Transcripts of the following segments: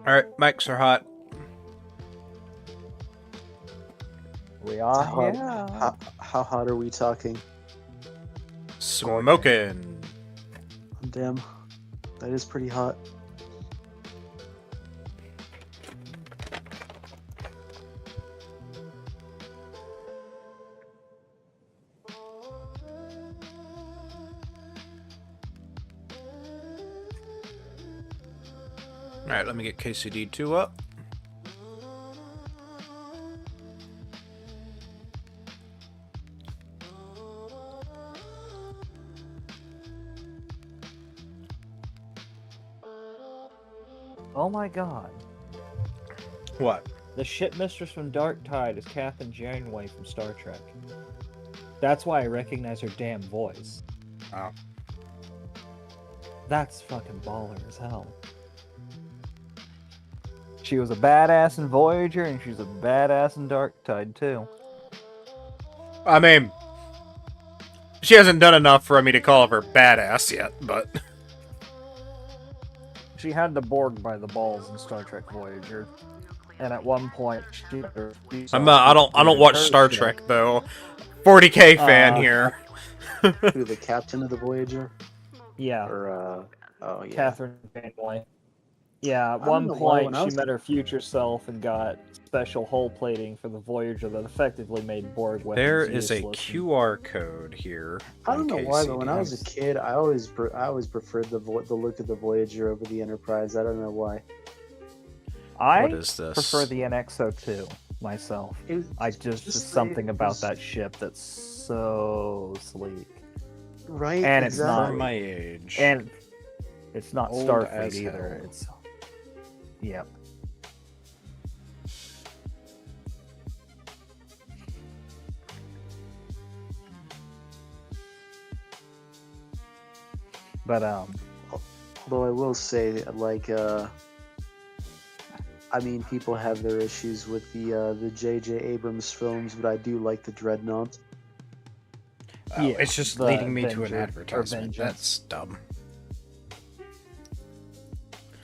Alright, mics are hot. We are How, here. how hot are we talking? Smoking. Damn, that is pretty hot. Alright, let me get KCD 2 up. Oh my god. What? The ship mistress from Dark Tide is Captain Janeway from Star Trek. That's why I recognize her damn voice. Oh. That's fucking baller as hell. She was a badass in Voyager, and she's a badass in Dark Tide, too. I mean, she hasn't done enough for me to call her badass yet, but... She had the Borg by the balls in Star Trek Voyager. And at one point, she... I don't watch Star Trek, though. 40k fan here. Who, the captain of the Voyager? Yeah. Or, oh, yeah. Catherine Janeway. Yeah, at I don't one know why point when I she was- met her future self and got special hull plating for the Voyager that effectively made Borg weapons There is a useless. QR code here. I don't know on why, but when I KCD. was a kid, I always preferred the look of the Voyager over the Enterprise. I don't know why. I What is this? prefer the NXO2 myself. It was I just just something it about was- that ship that's so sleek. right, And it's not- For exactly. my age. And it's not Old Starfleet as either. hell. It's yep. But Although I will say, like, I mean, people have their issues with the J.J. Abrams films, but I do like the Dreadnought. Oh, yeah, it's just the leading me to an Avenger, or advertisement. Vengeance. That's dumb.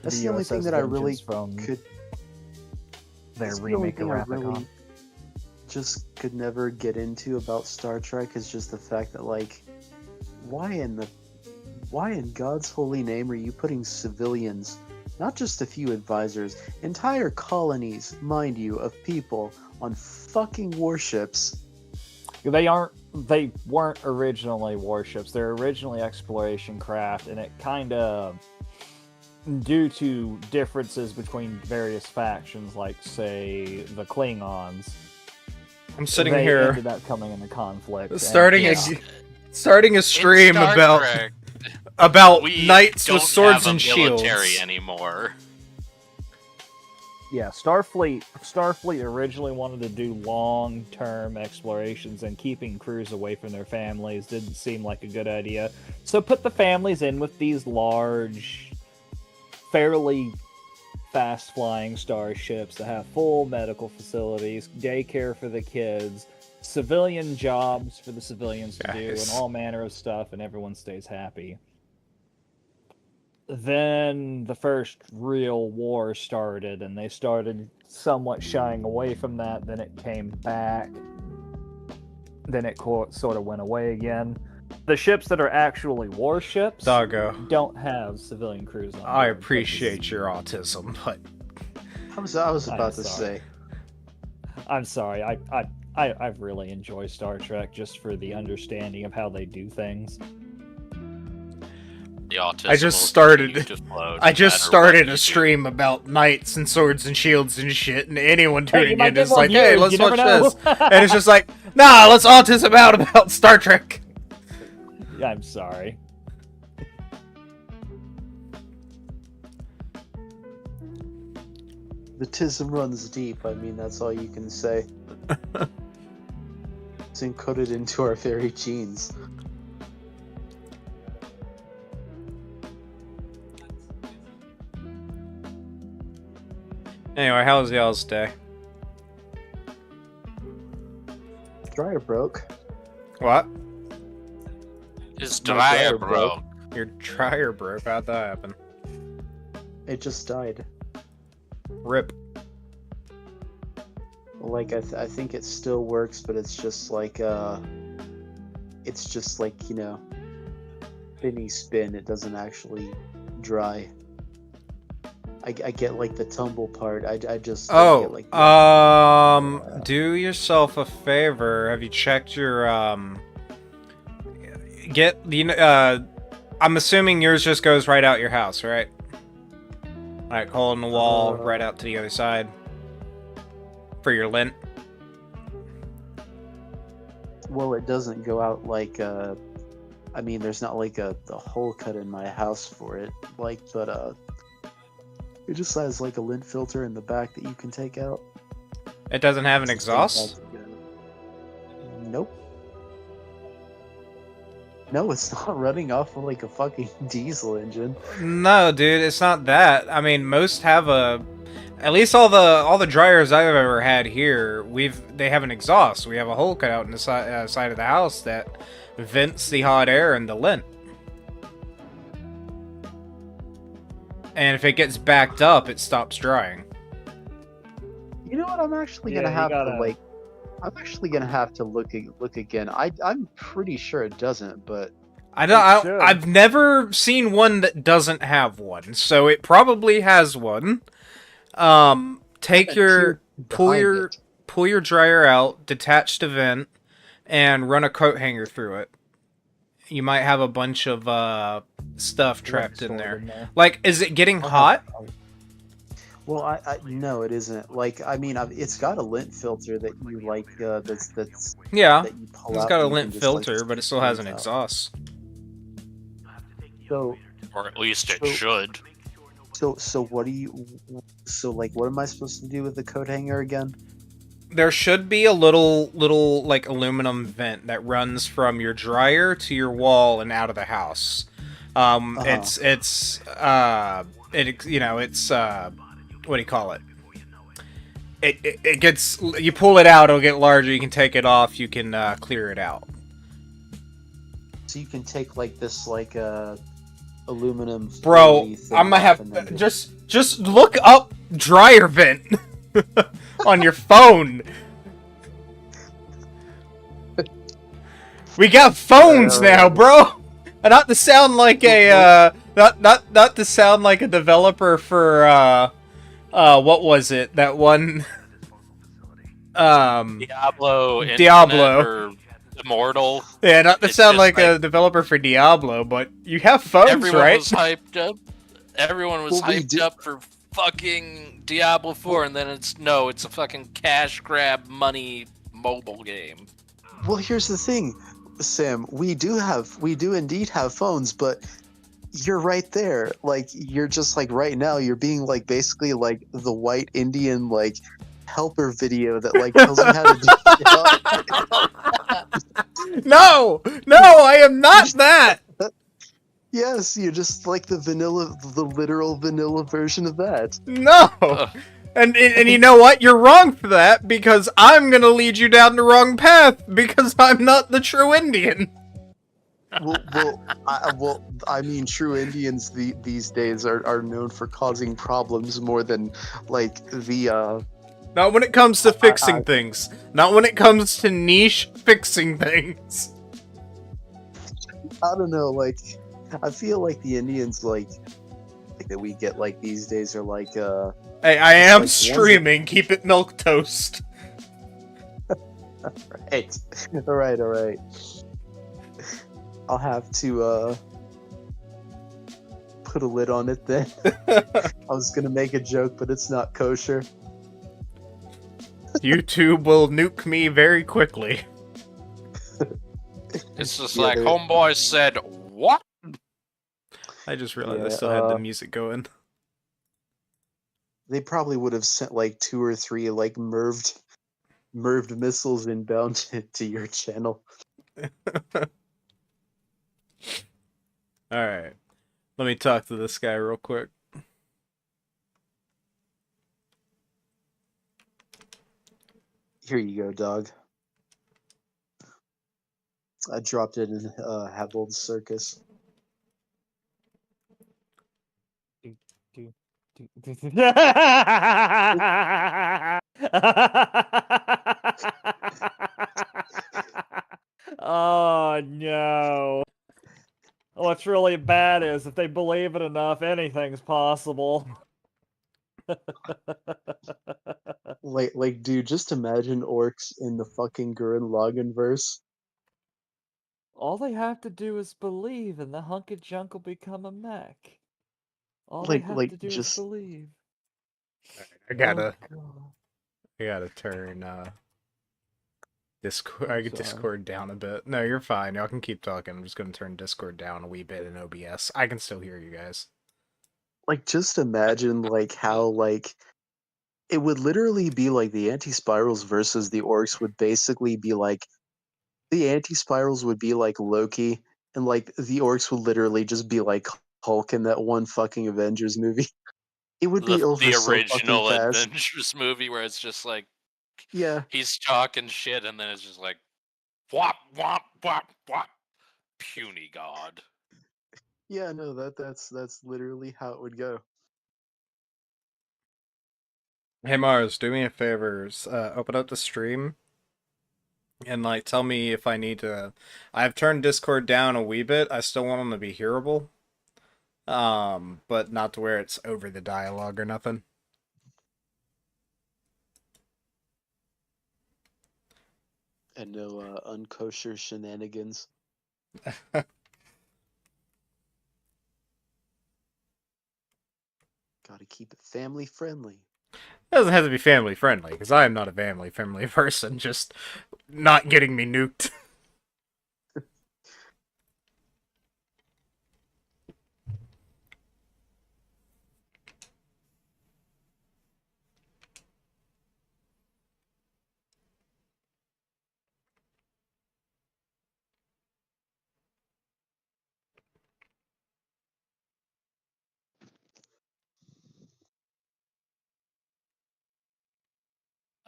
That's the only thing USS that I really Vengeance from could. their that's the only remake of thing I Wrath of really Khan. just could never get into about Star Trek is just the fact that, like, why in God's holy name are you putting civilians, not just a few advisors, entire colonies, mind you, of people on fucking warships? They weren't originally warships. They're originally exploration craft, and it kind of, due to differences between various factions, like say the Klingons, I'm sitting they here ended up coming into conflict. and- starting a stream In Star about Trek, we knights don't with swords have and a military shields. anymore. Yeah, Starfleet originally wanted to do long-term explorations, and keeping crews away from their families didn't seem like a good idea. So put the families in with these large, fairly fast-flying starships that have full medical facilities, daycare for the kids, civilian jobs for the civilians to do, Guys. and all manner of stuff, and everyone stays happy. Then the first real war started, and they started somewhat shying away from that. Then it came back. Then it sort of went away again. The ships that are actually warships Doggo, don't have civilian crews on I board, appreciate your autism, but I was I'm about to sorry. say. I'm sorry. I really enjoy Star Trek just for the understanding of how they do things. The autism I just will started- continue to flow, no I just matter started what a you do. stream about knights and swords and shields and shit, and anyone Hey, you tuning might in get is more like, hey, views, let's you never watch know." this. And it's just like, nah, let's autism out about Star Trek. I'm sorry. The tism runs deep. I mean, that's all you can say. It's encoded into our very genes. Anyway, how was y'all's day? Dryer broke. What? His My dryer dryer broke. Your dryer broke. How'd that happen? It just died. Rip. Like I think it still works, but it's just like you know, spinny spin. It doesn't actually dry. I get like the tumble part. I just don't get like do yourself a favor. Have you checked your I'm assuming yours just goes right out your house, right? Like hole in the wall, right out to the other side. For your lint. Well, it doesn't go out like I mean, there's not like a hole cut in my house for it, like, but it just has like a lint filter in the back that you can take out. It doesn't have an exhaust? Nope. No, it's not running off of like a fucking diesel engine. No, dude, it's not that. I mean, most have a. At least all the dryers I've ever had here, they have an exhaust. We have a hole cut out in the side of the house that vents the hot air and the lint. And if it gets backed up, it stops drying. You know what? I'm actually gonna have to like. I'm actually gonna have to look again. I'm pretty sure it doesn't, but I've never seen one that doesn't have one, so it probably has one. Pull your dryer out, detach the vent, and run a coat hanger through it. You might have a bunch of stuff trapped in there. Like, is it getting hot? Well, I no, it isn't. Like, I mean, it's got a lint filter that you like. That's yeah. That you pull it's out got a and you lint can just, filter, like, but it still has an out. exhaust. So, or at least it should. So what do you? So like, what am I supposed to do with the coat hanger again? There should be a little like aluminum vent that runs from your dryer to your wall and out of the house. It's what do you call it? It gets, you pull it out, it'll get larger. You can take it off. You can clear it out. So you can take like this like aluminum. Bro, I'm gonna have just look up dryer vent on your phone. We got phones now, bro. Not to sound like a not to sound like a developer for what was it? That one Diablo. Or Immortal. Yeah, not to sound like a developer for Diablo, but you have phones, everyone right? Was hyped up. Everyone was hyped up for fucking Diablo 4, and then it's a fucking cash grab money mobile game. Well, here's the thing, Sam. We do indeed have phones, but you're right there. Like, you're just like right now. You're being like basically like the white Indian like helper video that like tells you how to do. No, I am not that. Yes, you're just like the literal vanilla version of that. No. And you know what? You're wrong for that, because I'm gonna lead you down the wrong path, because I'm not the true Indian. I mean, true Indians these days are known for causing problems more than like the. Not when it comes to fixing things. Not when it comes to niche fixing things. I don't know, like, I feel like the Indians like that we get like these days are like Hey, I am like streaming. Keep it milquetoast. Right. All right. I'll have to put a lid on it then. I was gonna make a joke, but it's not kosher. YouTube will nuke me very quickly. It's just like homeboy said, what? I just realized I still had the music going. They probably would have sent like 2 or 3 like merved missiles inbound to your channel. Alright. Let me talk to this guy real quick. Here you go, dog. I dropped it in Habold's Circus. Oh no. What's really bad is if they believe it enough, anything's possible. Like, dude, just imagine orcs in the fucking Gurren Lagann verse. All they have to do is believe, and the hunk of junk will become a mech. All they have Like, to do is just believe. I Oh gotta god. turn Discord. I'm I get sorry. Discord down a bit. No, you're fine. Y'all can keep talking. I'm just gonna turn Discord down a wee bit in OBS. I can still hear you guys. like just imagine like how like it would literally be like the anti-spirals versus the orcs would basically be like the anti-spirals would be like Loki, and like the orcs would literally just be like Hulk in that one fucking Avengers movie. It would be over The so fucking original fast. Avengers movie where it's just like Yeah, he's talking shit and then it's just like whop whop whop whop puny god. yeah, no, that's literally how it would go. Hey Mars, do me a favor. Open up the stream and like tell me if I need to. I've turned Discord down a wee bit. I still want them to be hearable, but not to where it's over the dialogue or nothing. And no unkosher shenanigans. Gotta keep it family friendly. It doesn't have to be family friendly, because I am not a family friendly person, just not getting me nuked.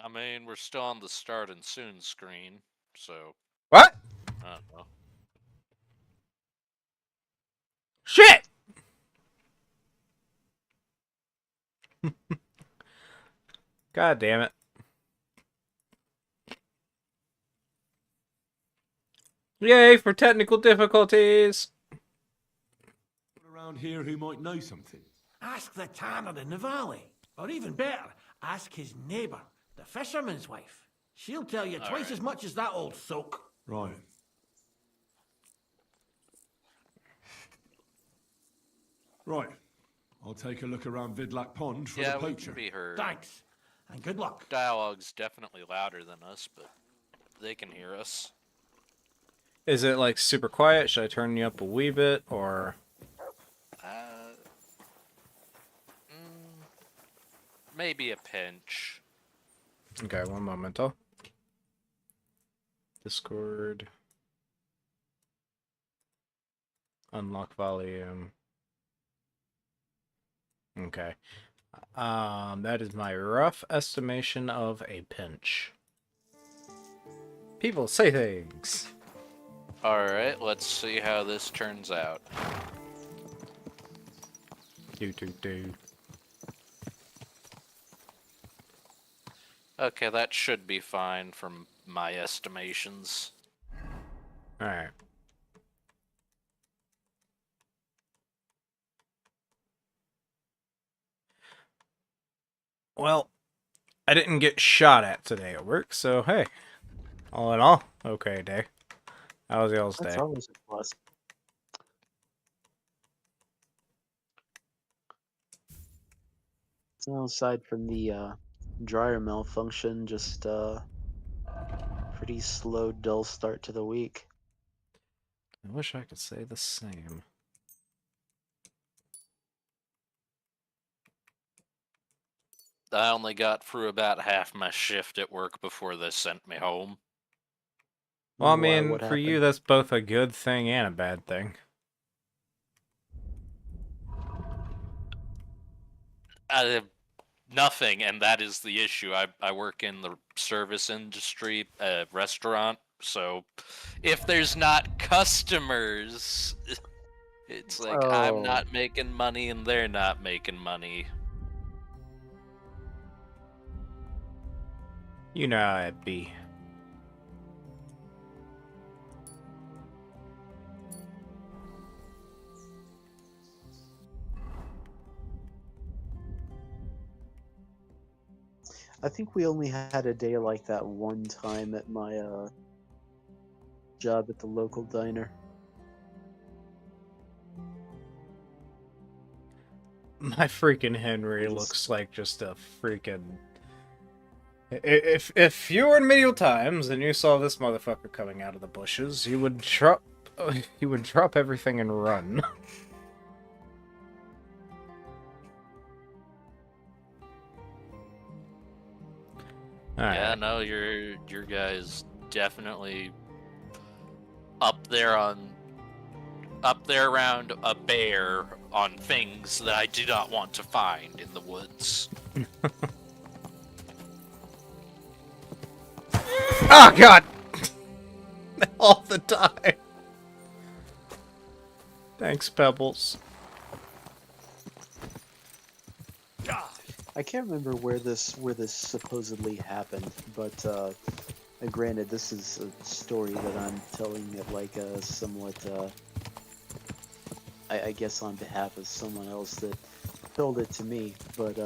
I mean, we're still on the start and soon screen, so What? I don't know. Shit! God damn it. Yay for technical difficulties! Around here who might know something. Ask the tanner in the valley. Or even better, ask his neighbour, the fisherman's wife. She'll tell you twice as much as that old soak. Right. Right. I'll take a look around Vidlac Pond for Yeah, the we poacher. can be heard. Thanks. And good luck. Dialogue's definitely louder than us, but they can hear us. Is it like super quiet? Should I turn you up a wee bit, or? Maybe a pinch. Okay, one momento. Discord. Unlock volume. Okay. That is my rough estimation of a pinch. People say things. Alright, let's see how this turns out. Do. Okay, that should be fine from my estimations. Alright. Well, I didn't get shot at today at work, so hey. All in all, okay day. How was y'all's That's day? always a plus. So aside from the dryer malfunction, just pretty slow, dull start to the week. I wish I could say the same. I only got through about half my shift at work before they sent me home. Well, I Why, mean, what for you, happened? that's both a good thing and a bad thing. Nothing, and that is the issue. I work in the service industry, restaurant, so if there's not customers, it's like I'm Oh. not making money and they're not making money. You know how it be. I think we only had a day like that one time at my job at the local diner. My freaking Henry looks like just a freaking. If you were in medieval times and you saw this motherfucker coming out of the bushes, you would drop everything and run. Yeah, Alright. no, your guy's definitely up there around a bear on things that I do not want to find in the woods. Oh god! All the time. Thanks, Pebbles. I can't remember where this supposedly happened, but granted, this is a story that I'm telling it like a somewhat, I guess on behalf of someone else that told it to me. But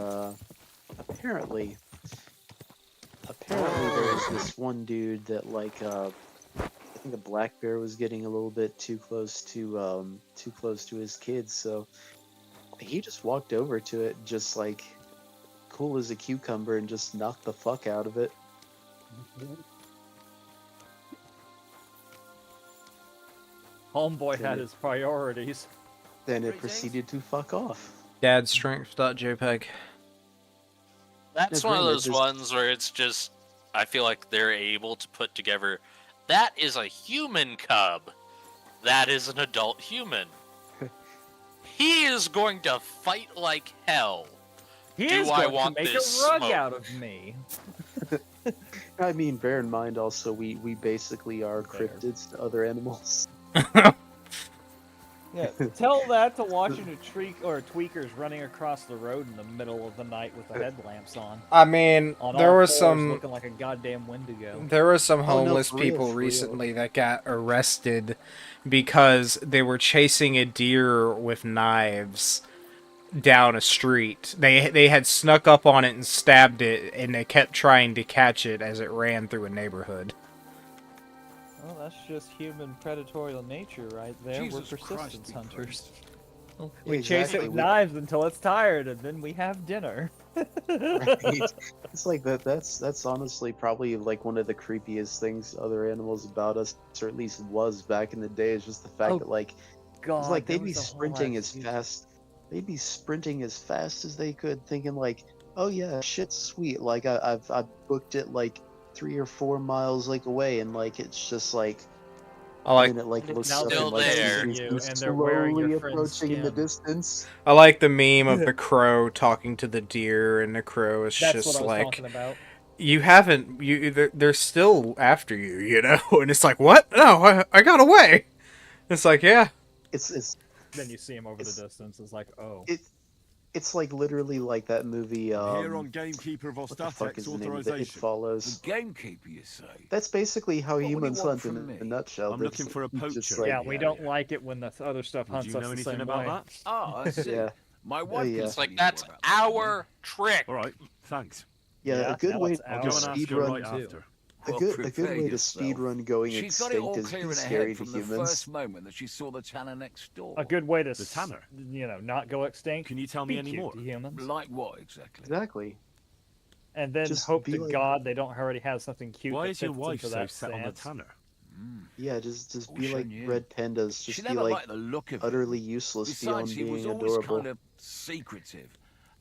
apparently there was this one dude that like I think a black bear was getting a little bit too close to his kids, so he just walked over to it, just like cool as a cucumber, and just knocked the fuck out of it. Homeboy had his priorities. Then it proceeded to fuck off. Dadstrength.jpg. That's No, one of granted, those this- ones where it's just, I feel like they're able to put together, that is a human cub. That is an adult human. He is going to fight like hell. He Do is I going want to make this a rug smoke? out of me. I mean, bear in mind also we basically are Bear. cryptids to other animals. Yeah, tell that to watching a tweakers running across the road in the middle of the night with the headlamps on. I mean, On there all was fours, some looking like a goddamn Wendigo. there were some Oh, no, homeless for real, people for real. recently that got arrested because they were chasing a deer with knives down a street. They had snuck up on it and stabbed it, and they kept trying to catch it as it ran through a neighborhood. Well, that's just human predatory nature right there. Jesus We're Christ, persistence be hunters. Yeah, We chase it exactly. with knives until it's tired, and then we have dinner. Right? It's like that. That's honestly probably like one of the creepiest things other animals about us, or at least was back in the day. Is just the fact Oh, that like God, it's like there they'd be was a whole sprinting ass as dude. fast. They'd be sprinting as fast as they could, thinking like, "Oh yeah, shit's sweet." Like I've booked it like 3 or 4 miles like away, and like it's just like. I like And it like looks Now up they're and like there. sees you, them and they're wearing your slowly friend's approaching in the skin. distance. I like the meme of the crow talking to the deer, and the crow is That's just what I was like, talking about. "You haven't. They're still after you, you know." And it's like, "What? No, I got away." It's like, yeah. It's Then you see him over the It's- distance. It's like, oh. it's like literally like that movie. Here on Gamekeeper of What the fuck is Ostatek's the name of it? It authorization. Follows. Gamekeeper, you say? That's basically how What would you humans want hunt from in me? a nutshell. I'm That's looking for a just poacher. like- Yeah, we yeah, don't yeah. like it when the other stuff Would hunts you know us the anything same about way. that? Oh, I see. Yeah. My wife yeah. can It's like, speak more that's about that than me. our trick. All right, thanks. Yeah, Yeah, a good now way it's to I'll Our go and ask speed her run. right too. after. A Well, good prepare way to yourself. speed run going She's got it all extinct is clear be in her scary head to from the humans. first moment that she saw the tanner next door. A good way to, The tanner? not go extinct. Can you tell be me any cute more? to humans. Like what exactly? Exactly. And then Just hope be to like- God they don't already have something cute Why that is your fits wife into so that set on the stance. tanner? Yeah, just be Wish I like knew. red pandas. She Just be never like liked the look of utterly him. useless beyond Besides, he was being always adorable. kind of secretive.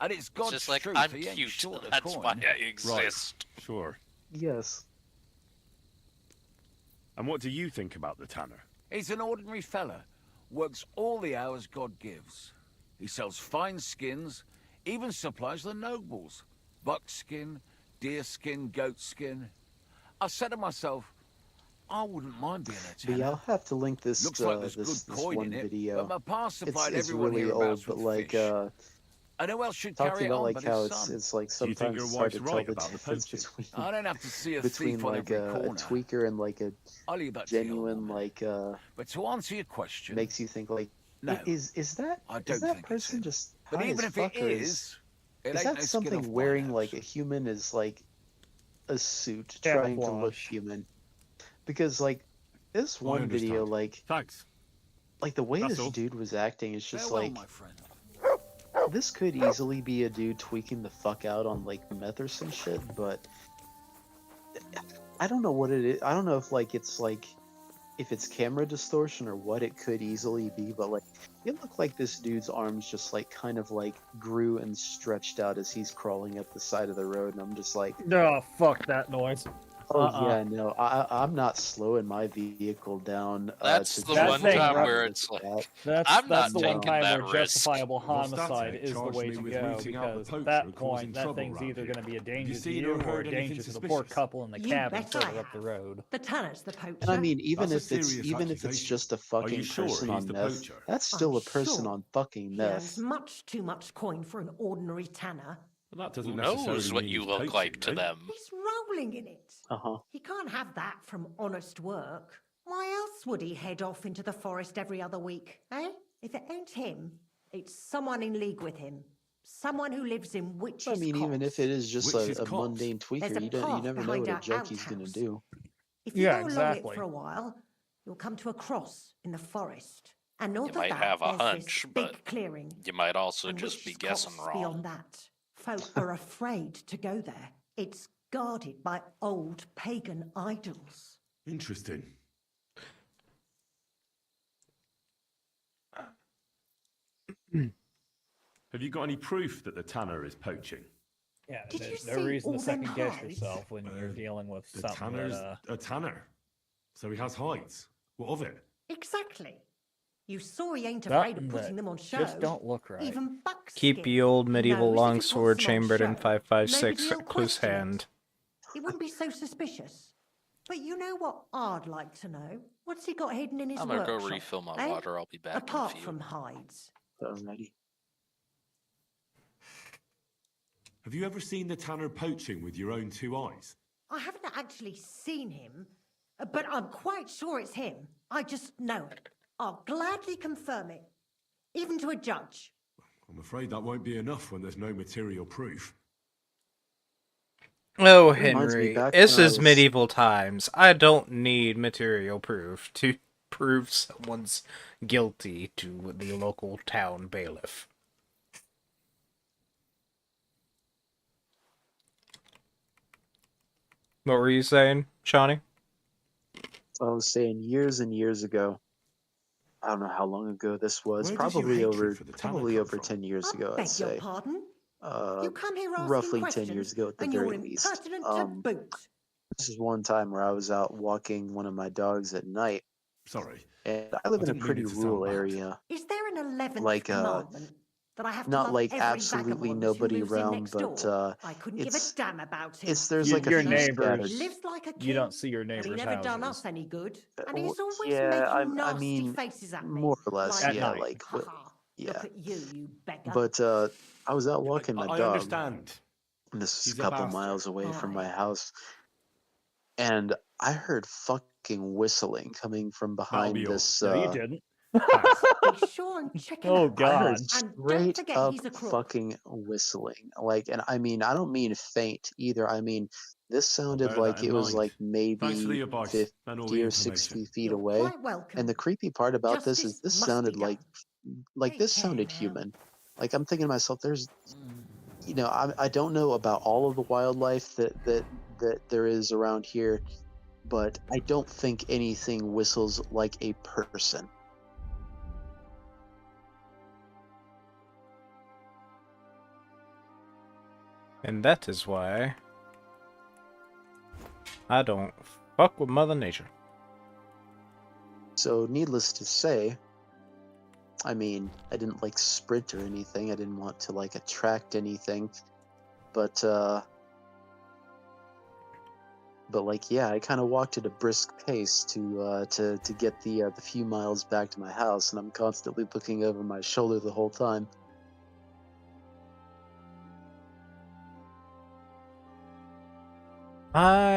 And it's It's God's just like, truth. I'm He ain't cute. short of That's coin. why I exist. Sure. Yes. And what do you think about the tanner? He's an ordinary fella. Works all the hours God gives. He sells fine skins, even supplies the nobles. Buckskin, deerskin, goatskin. I said to myself, I wouldn't mind being a But tanner. yeah, I'll have to link this Looks like there's this good coin one in it, video. but my pa supplied It's everyone really hereabouts old, but with like fish. And who else should Talking carry it about on like but how his son? it's like Do you think sometimes your it's hard wife's to tell right the about the difference poaching? between I don't have to see a between thief on like every a corner. tweaker and like a I'll leave that to your genuine woman. like But to answer your question, makes you think like no, is that I is don't that think it's person him. just But high even as if it fuck, or is is ain't that no skin something off my wearing like nose. a human is like a suit trying to look Camouflage. human? Because like this I one video, understand. Thanks. like the way That's this all. dude was acting is just Farewell, like my friend. this could easily be a dude tweaking the fuck out on like meth or some shit, but I don't know what it is. I don't know if like it's like if it's camera distortion or what it could easily be, but like it looked like this dude's arms just like kind of like grew and stretched out as he's crawling up the side of the road, and I'm just like, No, fuck that noise. oh yeah, no, I'm not slowing my vehicle down. That's To the That one thing time right- where look it's at that. like, That's I'm that's not the one taking time that where risk. justifiable homicide Mostate is the charged way me to with go, rooting out the because poacher at that causing point that trouble thing's round either here. going to be a Have you danger to seen you or or a heard anything danger to the poor suspicious? couple in the You cabin bet I further up the have. road. The Tanner's the poacher. And I mean, even That's a if it's serious even if it's accusation. just a Are fucking you sure person he's on the meth, poacher? that's still I'm a person sure on fucking he meth. earns much too much coin for an ordinary Tanner. Well, that doesn't Who necessarily knows what mean you he's look poaching, like to right? them? He's rolling in it. Uh-huh. He can't have that from honest work. Why else would he head off into the forest every other week, eh? If it ain't him, it's someone in league with him. Someone who lives in witches' I mean, even if cots. it is just Which is a cops. mundane tweaker, There's a you path never know behind what a our junkie's gonna outhouse. do. If you Yeah, go along exactly. it for a while, you'll come to a cross in the forest. And north You of might that, have a there's hunch, this but big clearing. You might also And just be witches' guessing cots wrong. beyond that. Folk are afraid to go there. It's guarded by old pagan idols. Interesting. Have you got any proof that the Tanner is poaching? Yeah, Did there's you no see reason to all them second guess hides? yourself when you're dealing with The something Tanner's that, a Tanner. So he has hides. What of it? Exactly. You saw he ain't Nothing afraid of putting that them on show. just don't look right. Even buckskin. Keep the old He medieval knows if he longsword puts them on chambered in show, 556 nobody will at close question it. hand. He wouldn't be so suspicious. But you know what I'd like to know? What's he got hidden in his I'm gonna workshop? go refill my eh? water. I'll be back Apart in a few. from hides. Alrighty. Have you ever seen the Tanner poaching with your own two eyes? I haven't actually seen him, but I'm quite sure it's him. I just know it. I'll gladly confirm it, even to a judge. I'm afraid that won't be enough when there's no material proof. Oh, Reminds me, Henry, back this when I is was- medieval times. I don't need material proof to prove someone's guilty to the local town bailiff. What were you saying, Shawnee? I was saying years and years ago. I don't know how long ago this was. Where does your Probably hatred for the Tanner probably come over from? 10 years I ago, I'd beg your say. pardon? You come here asking Roughly 10 questions, years ago at the and very you're least. impertinent to boot. This is one time where I was out walking one of my dogs at night, Sorry. and I live in a didn't mean pretty it to sound rural bad. area. Is there an 11th Like, commandment that I have to Not love like every absolutely vagabond nobody who moves in around, next but door? I couldn't give a it's damn about him. there's like a your few neighbors- scattered. He lives like a king. You don't see your and neighbors' he never done houses. us any good. And Well, he's always yeah, making I nasty mean, faces at me. more or less, like, At yeah, night. like Ha what, ha. yeah. Look at you, you beggar. But I was out walking my I dog, understand. and this was He's a a couple bastard. miles away from my Aye. house, and I heard fucking whistling coming from That'll behind be all. this. No, you didn't. Thanks. Be sure and check him Oh, out. I heard God. And don't straight forget up he's a crook. fucking whistling. Like, and I mean, I don't mean faint either. I mean, this sounded bear like that in it was mind. like Thanks for the maybe advice 50 and all the or information. 60 feet You're away. quite welcome. And the creepy part about this is Justice this must sounded be done. like Take this care sounded now. human. Like I'm thinking to myself, there's, you know, I don't know about all of the wildlife that there is around here, but I don't think anything whistles like a person. And that is why I don't fuck with Mother Nature. So needless to say, I mean, I didn't like sprint or anything. I didn't want to like attract anything, but like yeah, I kind of walked at a brisk pace to get the few miles back to my house, and I'm constantly looking over my shoulder the whole time.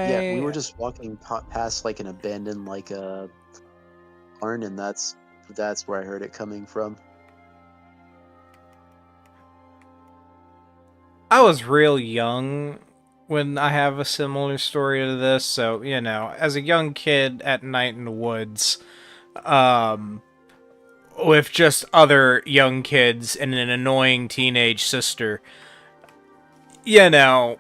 Yeah, we were I just walking past like an abandoned like a barn, and that's where I heard it coming from. I was real young when I have a similar story to this, so as a young kid at night in the woods, um, with just other young kids and an annoying teenage sister, you know,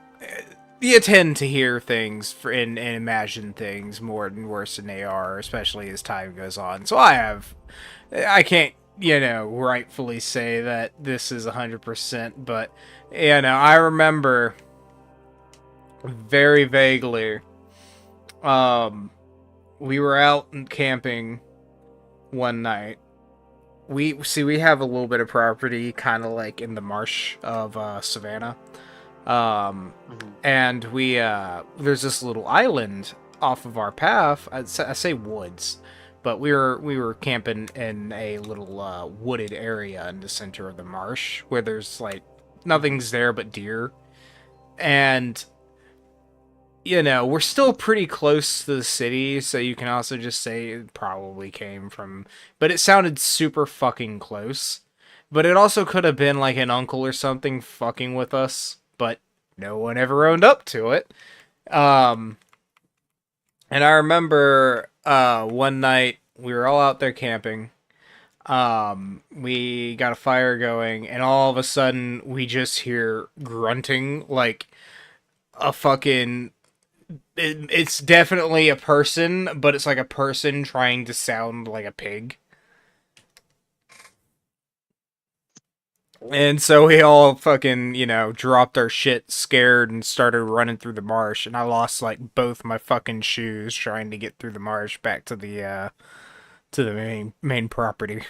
you tend to hear things and imagine things more and worse than they are, especially as time goes on. So I can't, rightfully say that this is 100%, but, I remember very vaguely, um, we were out camping one night. We have a little bit of property kind of like in the marsh of Savannah. Mhm. And there's this little island off of our path. I say woods, but we were camping in a little wooded area in the center of the marsh where there's like nothing's there but deer. And we're still pretty close to the city, so you can also just say it probably came from, but it sounded super fucking close. But it also could have been like an uncle or something fucking with us, but no one ever owned up to it. Um, and I remember one night we were all out there camping. We got a fire going, and all of a sudden we just hear grunting like a fucking it's definitely a person, but it's like a person trying to sound like a pig. And so we all fucking, dropped our shit scared and started running through the marsh, and I lost like both my fucking shoes trying to get through the marsh back to the main property.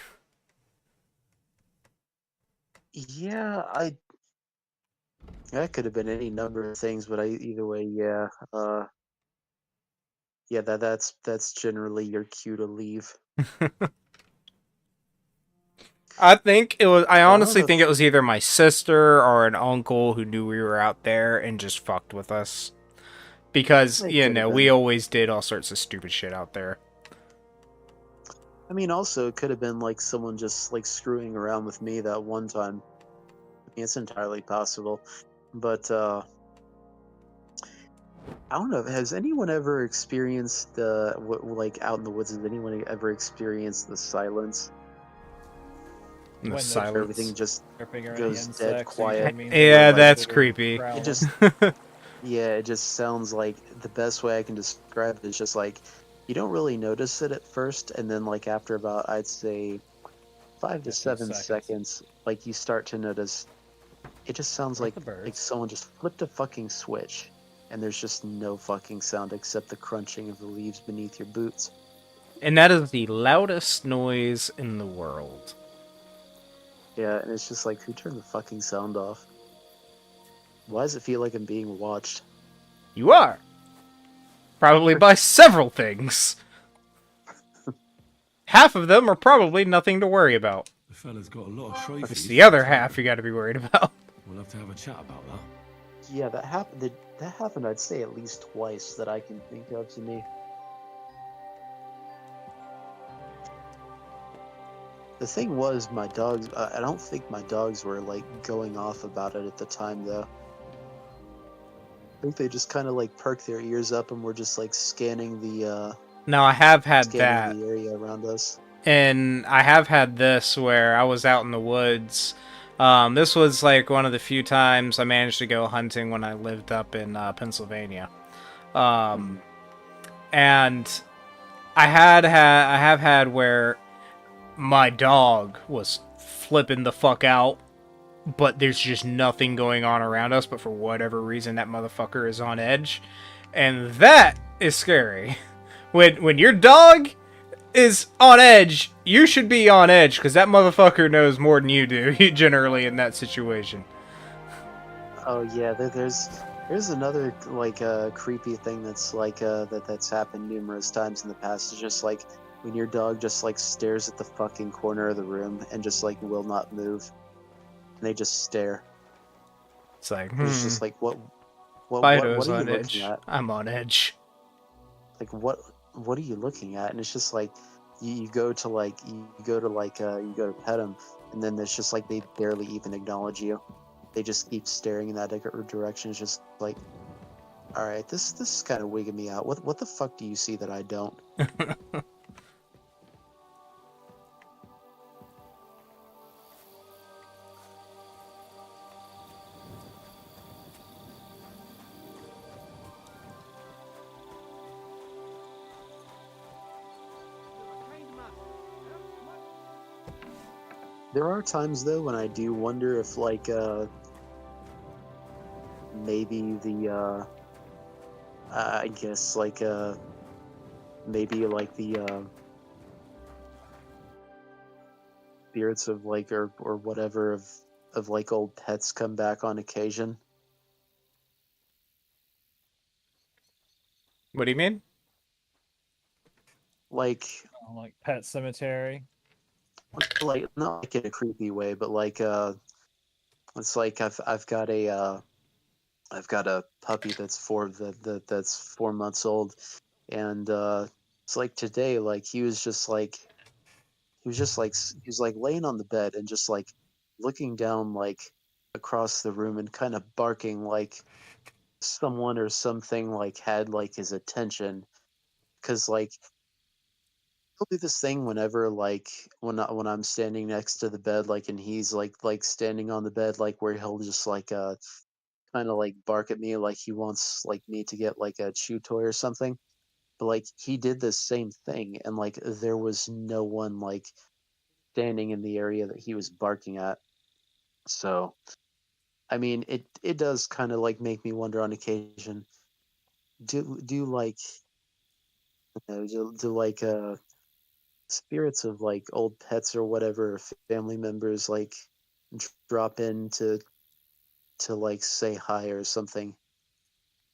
Yeah, I that could have been any number of things, but either way, yeah. Yeah, that's generally your cue to leave. I But I don't honestly know think if it was either my sister or an uncle who knew we were out there and just fucked with us. Because, it could have we been. always did all sorts of stupid shit out there. I mean, also it could have been like someone just like screwing around with me that one time. I mean, it's entirely possible. But I don't know. Has anyone ever experienced like out in the woods? Has anyone ever experienced the silence In the When the where everything silence. just chirping or any goes dead insects usually quiet? means Where Yeah, there's like that's something creepy. it prowling. just yeah, it just sounds like the best way I can describe it is just like you don't really notice it at first, and then like after about I'd say 5 to 7 seconds, like you start to notice it just sounds Where's like the birds? someone just flipped a fucking switch, and there's just no fucking sound except the crunching of the leaves beneath your boots. And that is the loudest noise in the world. Yeah, and it's just like, who turned the fucking sound off? Why does it feel like I'm being watched? You are. Probably by several things. Half of them are probably nothing to worry about. The fella's got a lot of trophies. It's the other half you gotta be worried about. We'll have to have a chat about that. Yeah, that happened. That happened, I'd say, at least twice that I can think of to me. The thing was, my dogs. I don't think my dogs were like going off about it at the time, though. I think they just kind of like perked their ears up and were just like scanning the Now, I have had that. the area around us. And I have had this where I was out in the woods. This was like one of the few times I managed to go hunting when I lived up in Pennsylvania. And I have had where my dog was flipping the fuck out, but there's just nothing going on around us, but for whatever reason that motherfucker is on edge. And that is scary. When your dog is on edge, you should be on edge, because that motherfucker knows more than you do, generally, in that situation. Oh yeah, there's another like creepy thing that's like that's happened numerous times in the past. It's just like when your dog just like stares at the fucking corner of the room and just like will not move, and they just stare. It's like, It's just like, what What Fido's are you on looking edge. at? I'm on edge. Like what are you looking at? And it's just like you go to like you go to pet them, and then there's just like they barely even acknowledge you. They just keep staring in that direction. It's just like, all right, this is kind of wigging me out. What the fuck do you see that I don't? There are times though when I do wonder if like maybe the I guess like maybe like the spirits of like or whatever of like old pets come back on occasion. What do you mean? Like Like Pet Cemetery. not like in a creepy way, but like it's like I've got a puppy that's that's 4 months old, and it's like today like he was like laying on the bed and just like looking down like across the room and kind of barking like someone or something like had like his attention, because like he'll do this thing whenever like when I'm standing next to the bed like and he's like standing on the bed like where he'll just like kind of like bark at me like he wants like me to get like a chew toy or something. But like he did the same thing and like there was no one like standing in the area that he was barking at. So I mean it does kind of like make me wonder on occasion, do like do like spirits of like old pets or whatever family members like drop in to like say hi or something.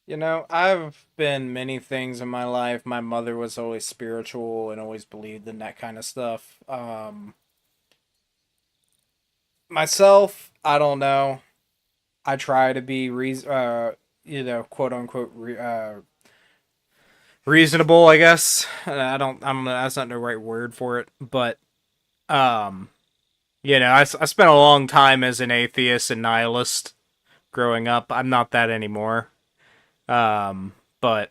You know, I've been many things in my life. My mother was always spiritual and always believed in that kind of stuff. Myself, I don't know. I try to be quote unquote reasonable, I guess. I don't. I'm. That's not the right word for it, but um, I spent a long time as an atheist and nihilist growing up. I'm not that anymore. But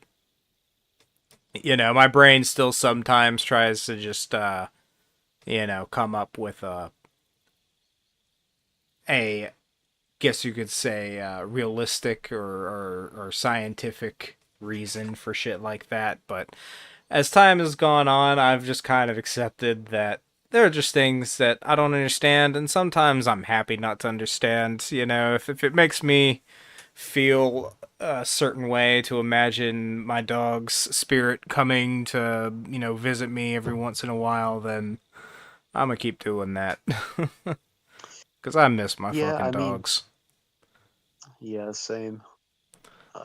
my brain still sometimes tries to just come up with a guess you could say realistic or scientific reason for shit like that. But as time has gone on, I've just kind of accepted that there are just things that I don't understand, and sometimes I'm happy not to understand. If it makes me feel a certain way to imagine my dog's spirit coming to, visit me every once in a while, then I'm gonna keep doing that. Because I miss my Yeah, fucking I mean, dogs. yeah, same.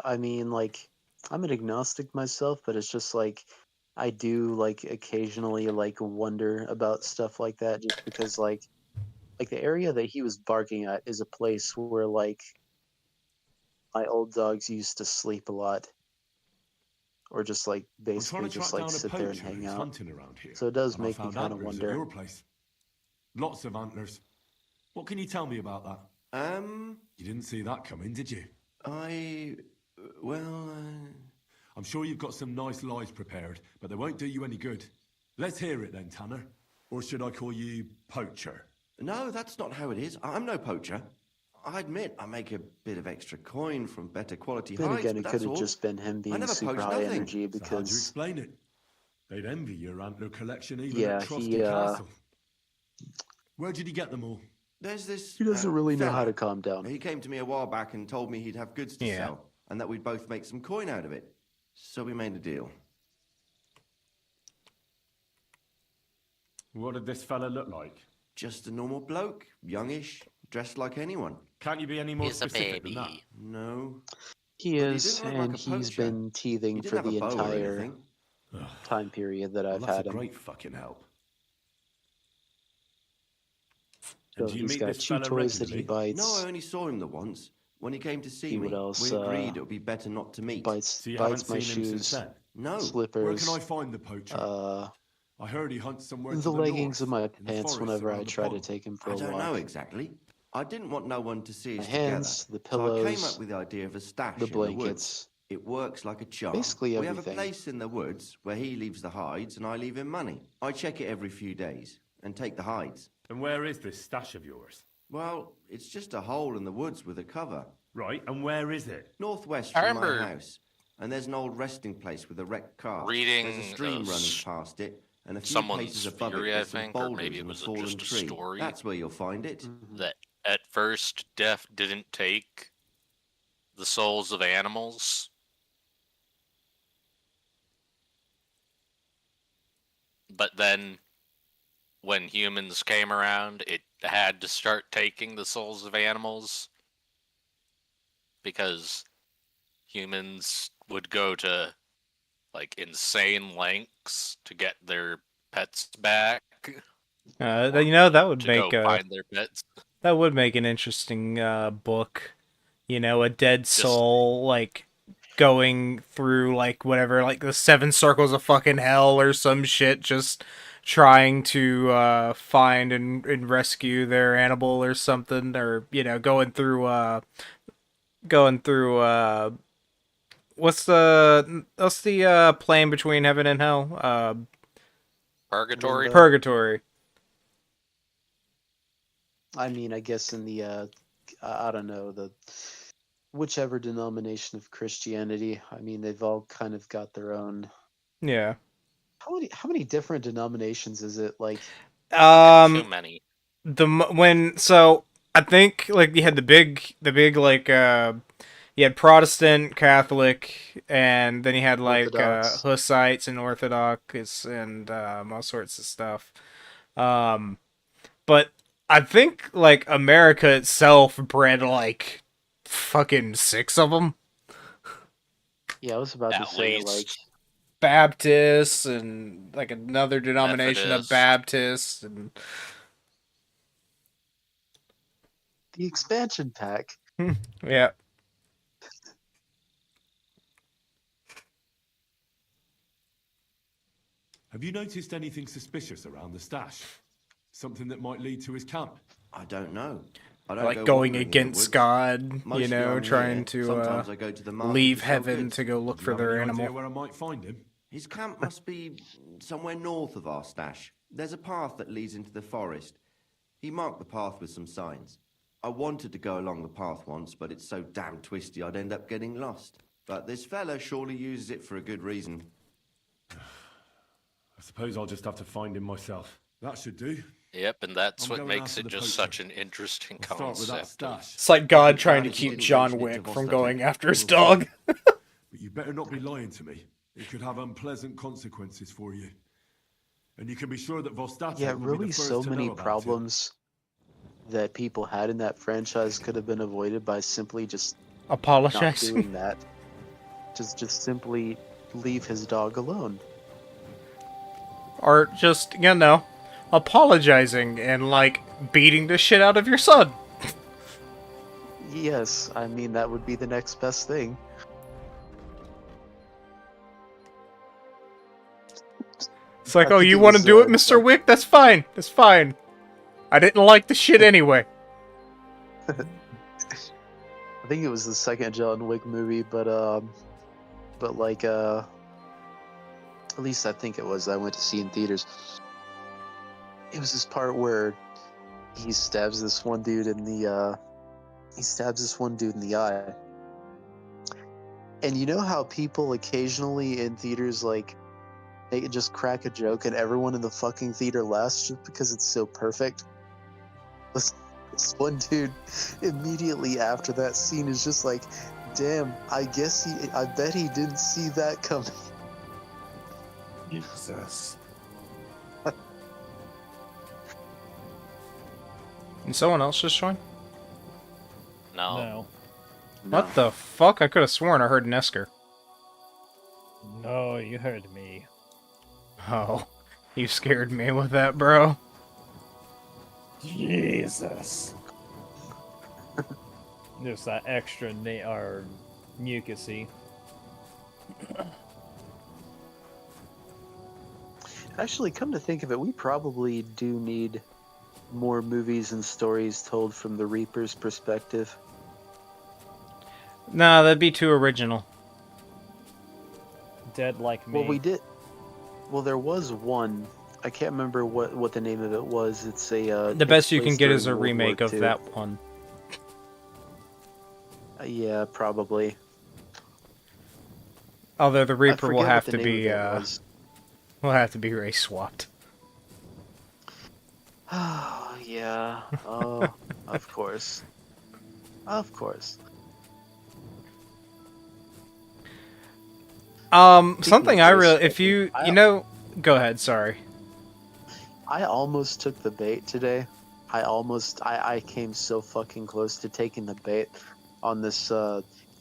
I mean, like, I'm an agnostic myself, but it's just like I do like occasionally like wonder about stuff like that, just because like the area that he was barking at is a place where like my old dogs used to sleep a lot, or just like I'm trying basically to just track like down a sit there and poacher hang who's out. hunting around here, So it does and I make me found kind of antlers at wonder. your place. Lots of antlers. What can you tell me about that? You didn't see that coming, did you? I. Well. I'm sure you've got some nice lies prepared, but they won't do you any good. Let's hear it then, Tanner. Or should I call you Poacher? No, that's not how it is. I'm no poacher. I admit I make a bit of extra coin from better quality Then hides, again, but it could that's have all. just been him I being never super poach high nothing. energy So how'd you because, explain it? They'd envy your antler collection even yeah, at Trosky Castle. Where did he get them all? There's this he doesn't really know how fella. to calm down. He came to me a while back and told me he'd have goods to Yeah. sell, and that we'd both make some coin out of it. So we made a deal. What did this fella look like? Just a normal bloke, youngish, dressed like anyone. Can't you be any more He's a specific than that? baby. No. He But he is, didn't look like and a he's poacher. been teething He for didn't have the a bow or entire anything. time period that Well, I've that's had a him. great fucking help. So And do you he's meet got this chew fella toys that he regularly? No, I bites. only saw him the once. When he came to see See me, what else, we agreed it would be better not to meet. bites So you haven't bites my seen him since shoes, then? No. Where slippers, can I find the poacher? I heard he hunts somewhere to the the leggings north, of my in the pants forests whenever I around the try to pond. take him for I a don't walk. know exactly. I didn't want no one to see My us together. hands, the So I came pillows, up with the idea of a stash the in the woods. blankets, It works like a charm. basically We have a everything. place in the woods where he leaves the hides and I leave him money. I check it every few days and take the hides. And where is this stash of yours? Well, it's just a hole in the woods with a cover. Right, and where is it? Northwest I from my remember house. And there's an old resting place with a wrecked car. reading, There's a stream running s- past it, and a few someone's paces above theory, it I there's some think, or boulders maybe it and was a fallen just a tree. story. That's where you'll find it. that at first Death didn't take the souls of animals, but then when humans came around, it had to start taking the souls of animals because humans would go to like insane lengths to get their pets back, That would to make go find their pets. that would make an interesting book. A dead soul like going through like whatever, like the 7 circles of fucking hell or some shit, just trying to find and rescue their animal or something, or going through what's the plane between heaven and hell? Purgatory. Limbo. Purgatory. I mean, I guess in the I don't know, the whichever denomination of Christianity. I mean, they've all kind of got their own. Yeah. How many different denominations is it? Like, Too many. So I think like you had the big like you had Protestant, Catholic, and then you had like Orthodox. Hussites and Orthodox and all sorts of stuff. But I think like America itself bred like fucking 6 of them. yeah, I was about to At say least. like Baptists and like another denomination of Methodist. Baptists and the expansion pack. yeah. Have you noticed anything suspicious around the stash? Something that might lead to his camp? I don't know. I don't Like go going wandering in the against woods. God, Mostly I'm trying here. to Sometimes I go to the market leave to sell heaven goods. to go look Do for you have their any idea animal. where I might find him? His camp must be somewhere north of our stash. There's a path that leads into the forest. He marked the path with some signs. I wanted to go along the path once, but it's so damn twisty I'd end up getting lost. But this fella surely uses it for a good reason. I suppose I'll just have to find him myself. That should do. Yep, and that's I'm what going makes after it the just poacher. such an interesting I'll start with that concept. stash. It's like God I'd be trying glad to if keep you didn't John mention it to Wick from Vostok. going after his We'll dog. But you better not be lying to me. It could have unpleasant consequences for you. And you can be sure that Vostok Yeah, will be really, the first so to many know about problems that people had in that franchise could have been avoided by simply just not Apologizing. doing that. Just simply leave his dog alone. Or just, apologizing and like beating the shit out of your son. Yes, I mean that would be the next best thing. It's like, I oh, think you it want to was, do it, Mr. like- Wick? That's fine. That's fine. I didn't like the shit anyway. I think it was the second John Wick movie, but like at least I think it was. I went to see in theaters. It was this part where he stabs this one dude in the eye. And you know how people occasionally in theaters like they just crack a joke and everyone in the fucking theater laughs just because it's so perfect? This one dude immediately after that scene is just like, damn, I bet he didn't see that coming. Jesus. And someone else just joined? No. No. What the fuck? I could have sworn I heard Nesker. No, you heard me. Oh, you scared me with that, bro. Jesus. Just that extra or mucusy. Actually, come to think of it, we probably do need more movies and stories told from the Reaper's perspective. Nah, that'd be too original. Dead like me. Well, we did. Well, there was one. I can't remember what the name of it was. It's a. The takes best you can place get is during a World War remake of II. that one. Yeah, probably. Although the I Reaper will forget have what the to name be of it was. will have to be race swapped. Oh yeah. Oh, of course. Of course. Something of I which, really, if you go ahead. Sorry. I almost took the bait today. I came so fucking close to taking the bait on this.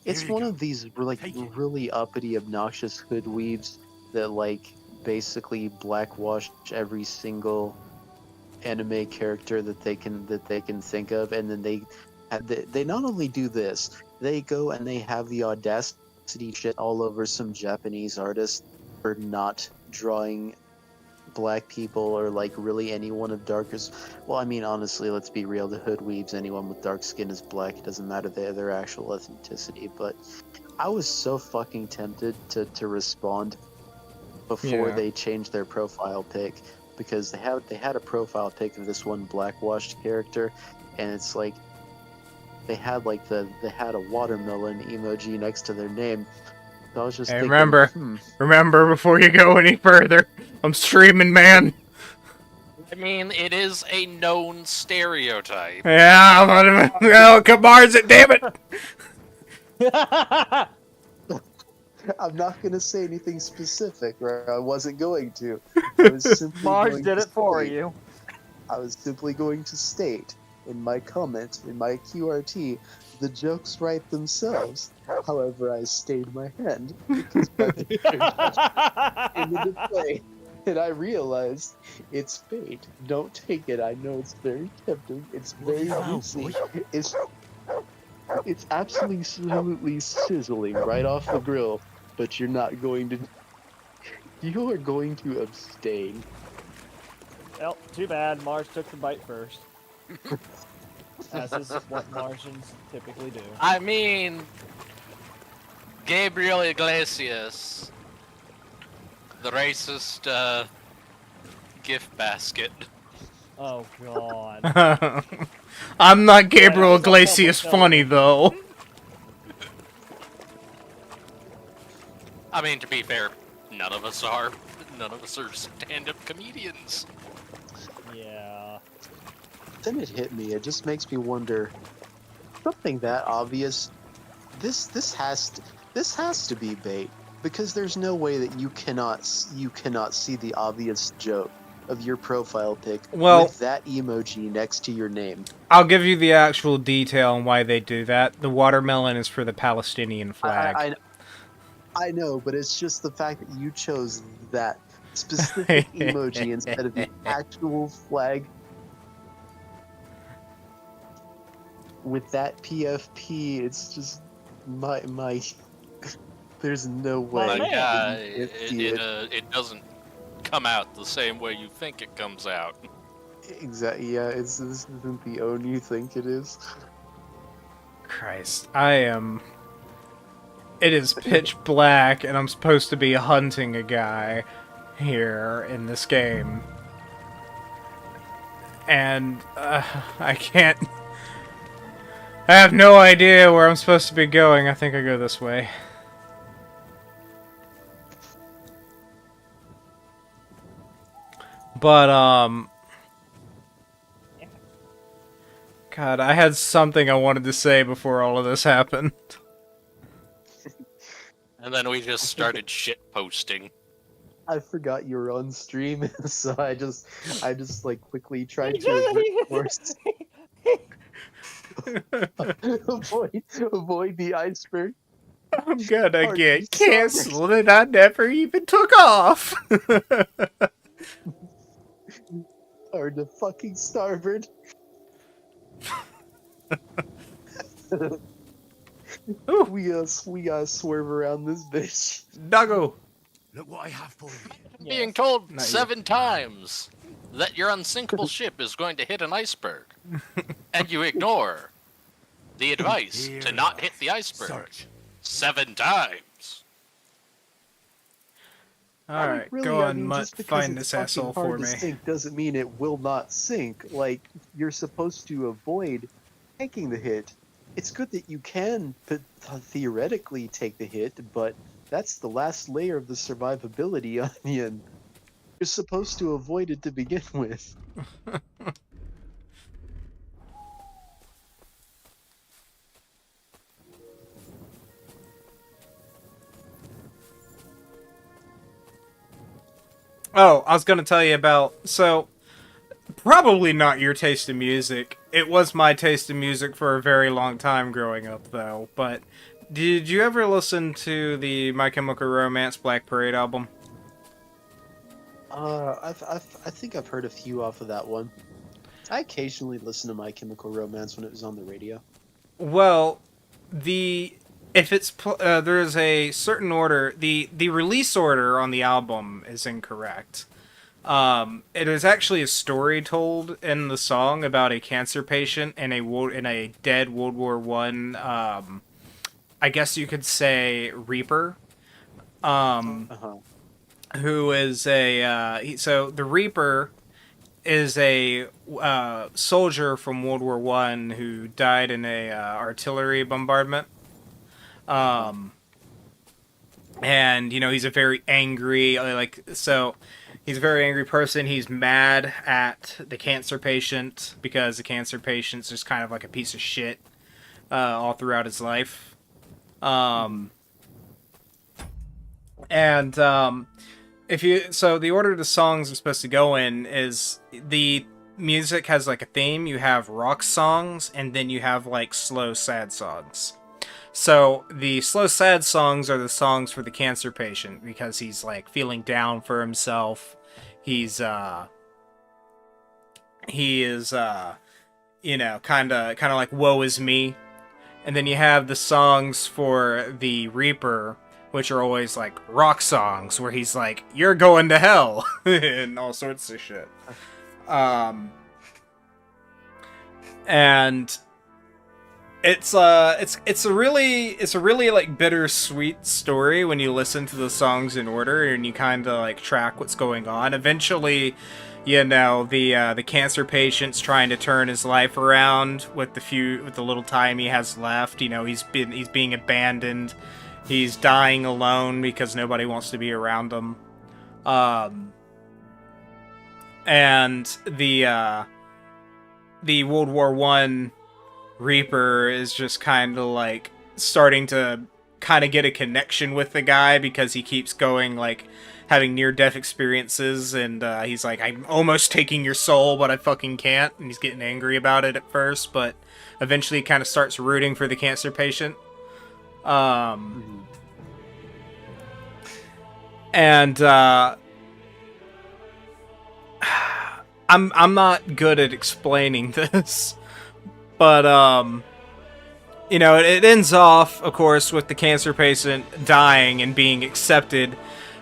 It's Here you one go. of these Take it. really uppity, obnoxious hoodweebs that like basically blackwash every single anime character that they can think of, and then they not only do this, they go and they have the audacity shit all over some Japanese artist for not drawing black people or like really anyone of well, I mean, honestly, let's be real, the hood weaves, anyone with dark skin is black. It doesn't matter their actual ethnicity. But I was so fucking tempted to respond before Yeah. they changed their profile pic, because they had a profile pic of this one blackwashed character, and it's like they had a watermelon emoji next to their name. So I was just Hey, thinking, remember before you go any further, I'm streaming, man. I mean, it is a known stereotype. Yeah, no, Kamar's it, damn it. I'm not going to say anything specific, right? I wasn't going to. I was simply Mars going did to it for state- you. I was simply going to state in my comment, in my QRT, the jokes write themselves. However, I stayed my hand because by the end of the play, and I realized it's fate. Don't take it. I know it's very tempting. It's very juicy. It's absolutely sizzling right off the grill, but you're not going to. You are going to abstain. Well, too bad. Mars took the bite first. As is what Martians typically do. I mean, Gabriel Iglesias, the racist gift basket. Oh god. I'm not Gabriel that's all Iglesias double funny though. I mean, to be fair, none of us are. None of us are stand-up comedians. Yeah. Then it hit me. It just makes me wonder. Something that obvious. This has to be bait, because there's no way that you cannot see the obvious joke of your profile pic with that emoji next to your name. I'll give you the actual detail on why they do that. The watermelon is for the Palestinian flag. I know, but it's just the fact that you chose that specific emoji instead of the actual flag. With that PFP, it's just my. There's no way. But man. yeah, It- it doesn't come out the same way you think it comes out. Exactly. Yeah, this isn't the own you think it is. Christ, it is pitch black, and I'm supposed to be hunting a guy here in this game. And, I can't... I have no idea where I'm supposed to be going. I think I go this way. But, God, I had something I wanted to say before all of this happened. And then we just started shit posting. I forgot you were on stream, so I just like quickly tried to avert course. avoid the iceberg. I'm gonna Are you get canceled, and I never even took off. Or the fucking starboard. Ooh, we gotta swerve around this bitch. doggo. Look what I have for you. Being told Not you. 7 times that your unsinkable ship is going to hit an iceberg, and you ignore the advice Here to you not are. hit the iceberg Search. 7 times. All right, Really, go I on, mean, Mutt. just because Find it's this fucking asshole hard for to me. sink doesn't mean it will not sink. Like, you're supposed to avoid taking the hit. It's good that you can theoretically take the hit, but that's the last layer of the survivability onion. You're supposed to avoid it to begin with. Oh, I was gonna tell you about, so, probably not your taste in music. It was my taste in music for a very long time growing up, though. But did you ever listen to the My Chemical Romance Black Parade album? I think I've heard a few off of that one. I occasionally listen to My Chemical Romance when it was on the radio. Well, the if it's there's a certain order. The release order on the album is incorrect. It is actually a story told in the song about a cancer patient and in a dead World War One. I guess you could say Reaper. Uh-huh. Who is so the Reaper is a soldier from World War One who died in a artillery bombardment. And he's a very angry he's a very angry person. He's mad at the cancer patient because the cancer patient's just kind of like a piece of shit all throughout his life. And the order the songs are supposed to go in is the music has like a theme. You have rock songs and then you have like slow sad songs. So the slow sad songs are the songs for the cancer patient because he's like feeling down for himself. He is kind of like woe is me. And then you have the songs for the Reaper, which are always like rock songs where he's like, "You're going to hell," and all sorts of shit. And it's a really like bittersweet story when you listen to the songs in order and you kind of like track what's going on. Eventually, the cancer patient's trying to turn his life around with the little time he has left. He's being abandoned. He's dying alone because nobody wants to be around him. And the World War One Reaper is just kind of like starting to kind of get a connection with the guy because he keeps going like having near-death experiences, and he's like, "I'm almost taking your soul, but I fucking can't," and he's getting angry about it at first, but eventually he kind of starts rooting for the cancer patient. And I'm not good at explaining this, but it ends off, of course, with the cancer patient dying and being accepted.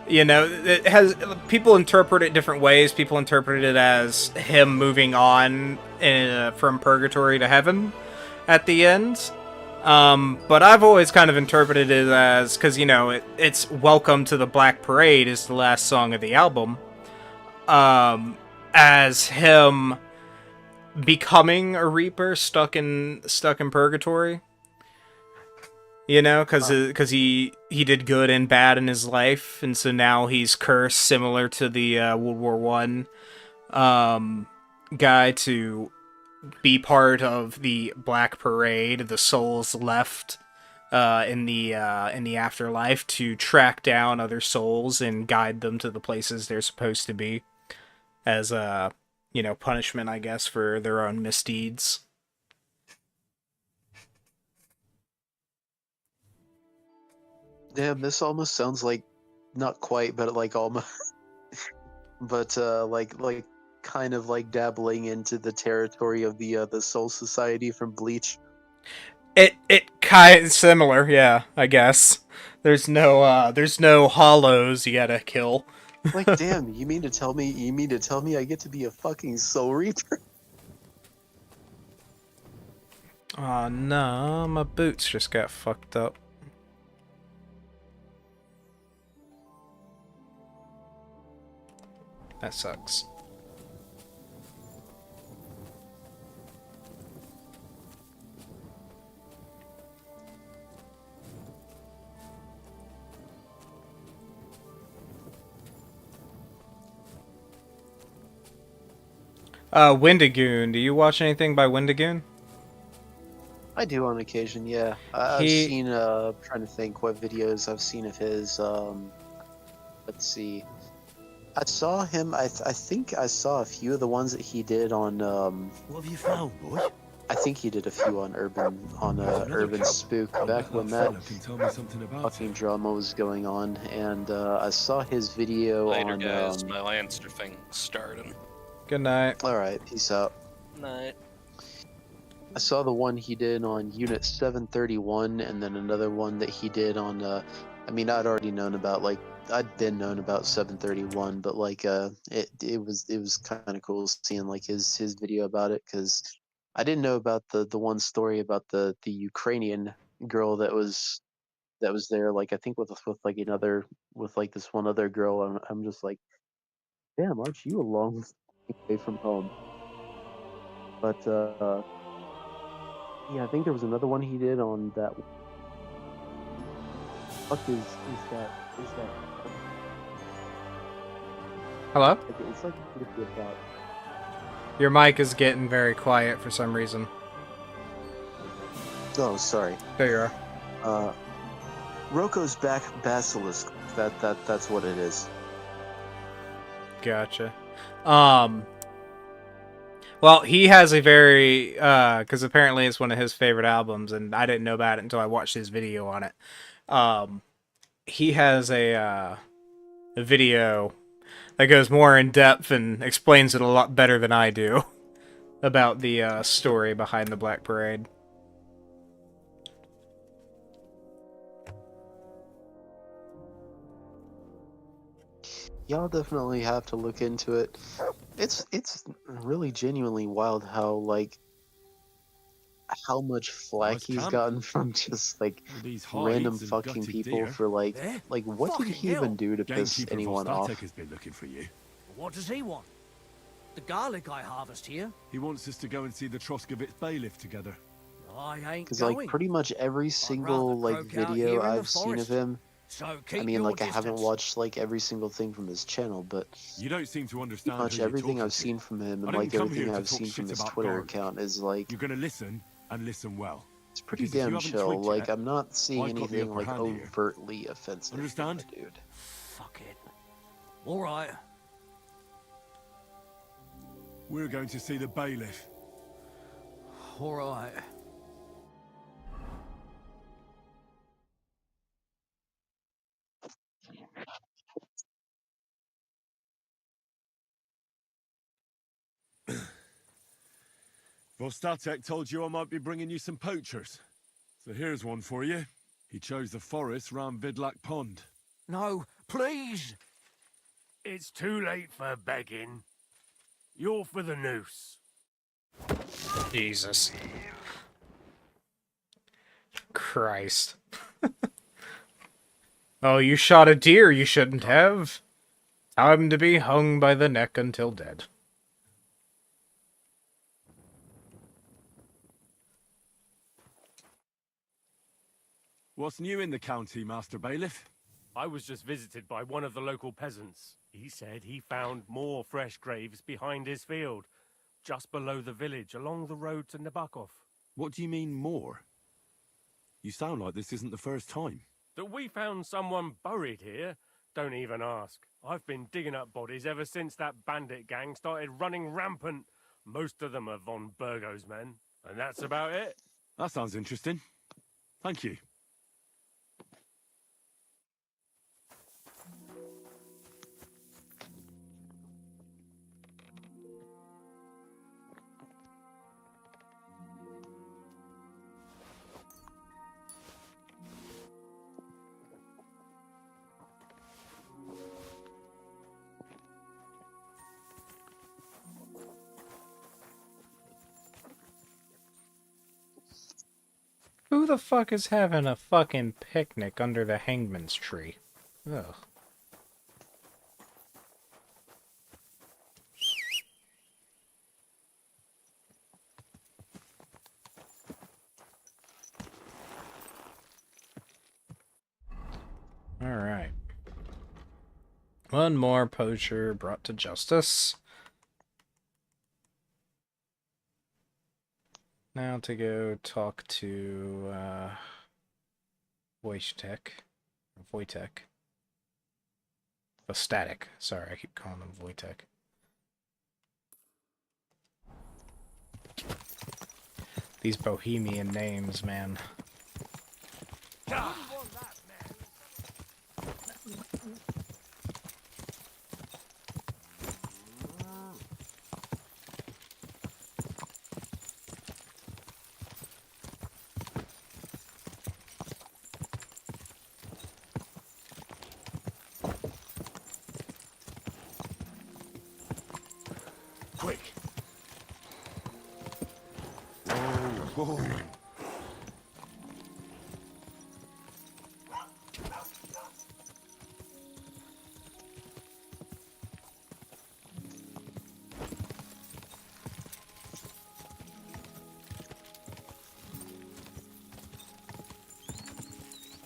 It has people interpret it different ways. People interpret it as him moving on from purgatory to heaven at the end. But I've always kind of interpreted it as, because it's "Welcome to the Black Parade" is the last song of the album, as him becoming a Reaper stuck in purgatory. Because he did good and bad in his life, and so now he's cursed, similar to the World War One guy, to be part of the Black Parade, the souls left in the afterlife to track down other souls and guide them to the places they're supposed to be, as a punishment, I guess, for their own misdeeds. Damn, this almost sounds like, not quite, but like almost, but like kind of like dabbling into the territory of the Soul Society from Bleach. It kind of similar, yeah, I guess. There's no hollows you gotta kill. Like, damn, you mean to tell me I get to be a fucking Soul Reaper? Oh no, my boots just got fucked up. That sucks. Wendigoon. Do you watch anything by Wendigoon? I do on occasion, yeah. I've He seen, trying to think what videos I've seen of his, let's see. I saw him, I think I saw a few of the ones that he did on, What have you found, boy? I think he did a few on Urban Spook, I back bet when that that fella can tell me something about fucking it. drama was going on, and, I saw his video Later, on, guys. My Lancer thing starting. good night. alright, peace out. Night. I saw the one he did on Unit 731, and then another one that he did on, I mean, I'd already known about, like, I'd been known about 731, but, like, it was kind of cool seeing, like, his video about it, because I didn't know about the one story about the Ukrainian girl that was there, like, I think with like this one other girl. I'm just like, damn, aren't you a long way from home? But, yeah, I think there was another one he did on that. Fuck is that? Hello? Like, it's like about. Your mic is getting very quiet for some reason. Oh, sorry. There you are. Roko's back basilisk. That's what it is. Gotcha. Well, he has a very because apparently it's one of his favorite albums, and I didn't know about it until I watched his video on it. He has a video that goes more in depth and explains it a lot better than I do about the story behind the Black Parade. Y'all definitely have to look into it. It's really genuinely wild how much flack Nice he's camp. gotten from just like All these random hides and fucking gutted people deer. for like Eh? what did Fucking he hell. even do to piss Gamekeeper anyone off? Vostatek has been looking for you. What does he want? The garlic I harvest here? He wants us to go and see the Troskovitz bailiff together. I ain't Because going. like pretty much every single like croak out video here in the I've seen of forest. him, So keep I mean your like I distance. haven't watched like every single thing from his channel, but You don't seem to pretty understand much who you're everything talking I've to. seen from him I and didn't like come everything here to I've talk seen from shit his about Twitter garlic. account is like You're gonna listen and listen well. it's pretty Because if you damn haven't chill. twigged Like yet, I'm not seeing I've got the anything upper like hand here. overtly offensive. from Understand? the dude. Fuck it. All right. We're going to see the bailiff. All right. Vostatek told you I might be bringing you some poachers. So here's one for you. He chose the forest round Vidlak Pond. No, please. It's too late for begging. You're for the noose. Jesus. Christ. Oh, you shot a deer you shouldn't have. Time to be hung by the neck until dead. What's new in the county, Master Bailiff? I was just visited by one of the local peasants. He said he found more fresh graves behind his field, just below the village, along the road to Nabokov. What do you mean, more? You sound like this isn't the first time. That we found someone buried here? Don't even ask. I've been digging up bodies ever since that bandit gang started running rampant. Most of them are von Burgo's men, and that's about it. That sounds interesting. Thank you. the fuck is having a fucking picnic under the hangman's tree? Ugh. Alright. One more poacher brought to justice. Now to go talk to Wojtek. Oh, Static. Sorry, I keep calling him Wojtek. These bohemian names, man. Quick. Whoa.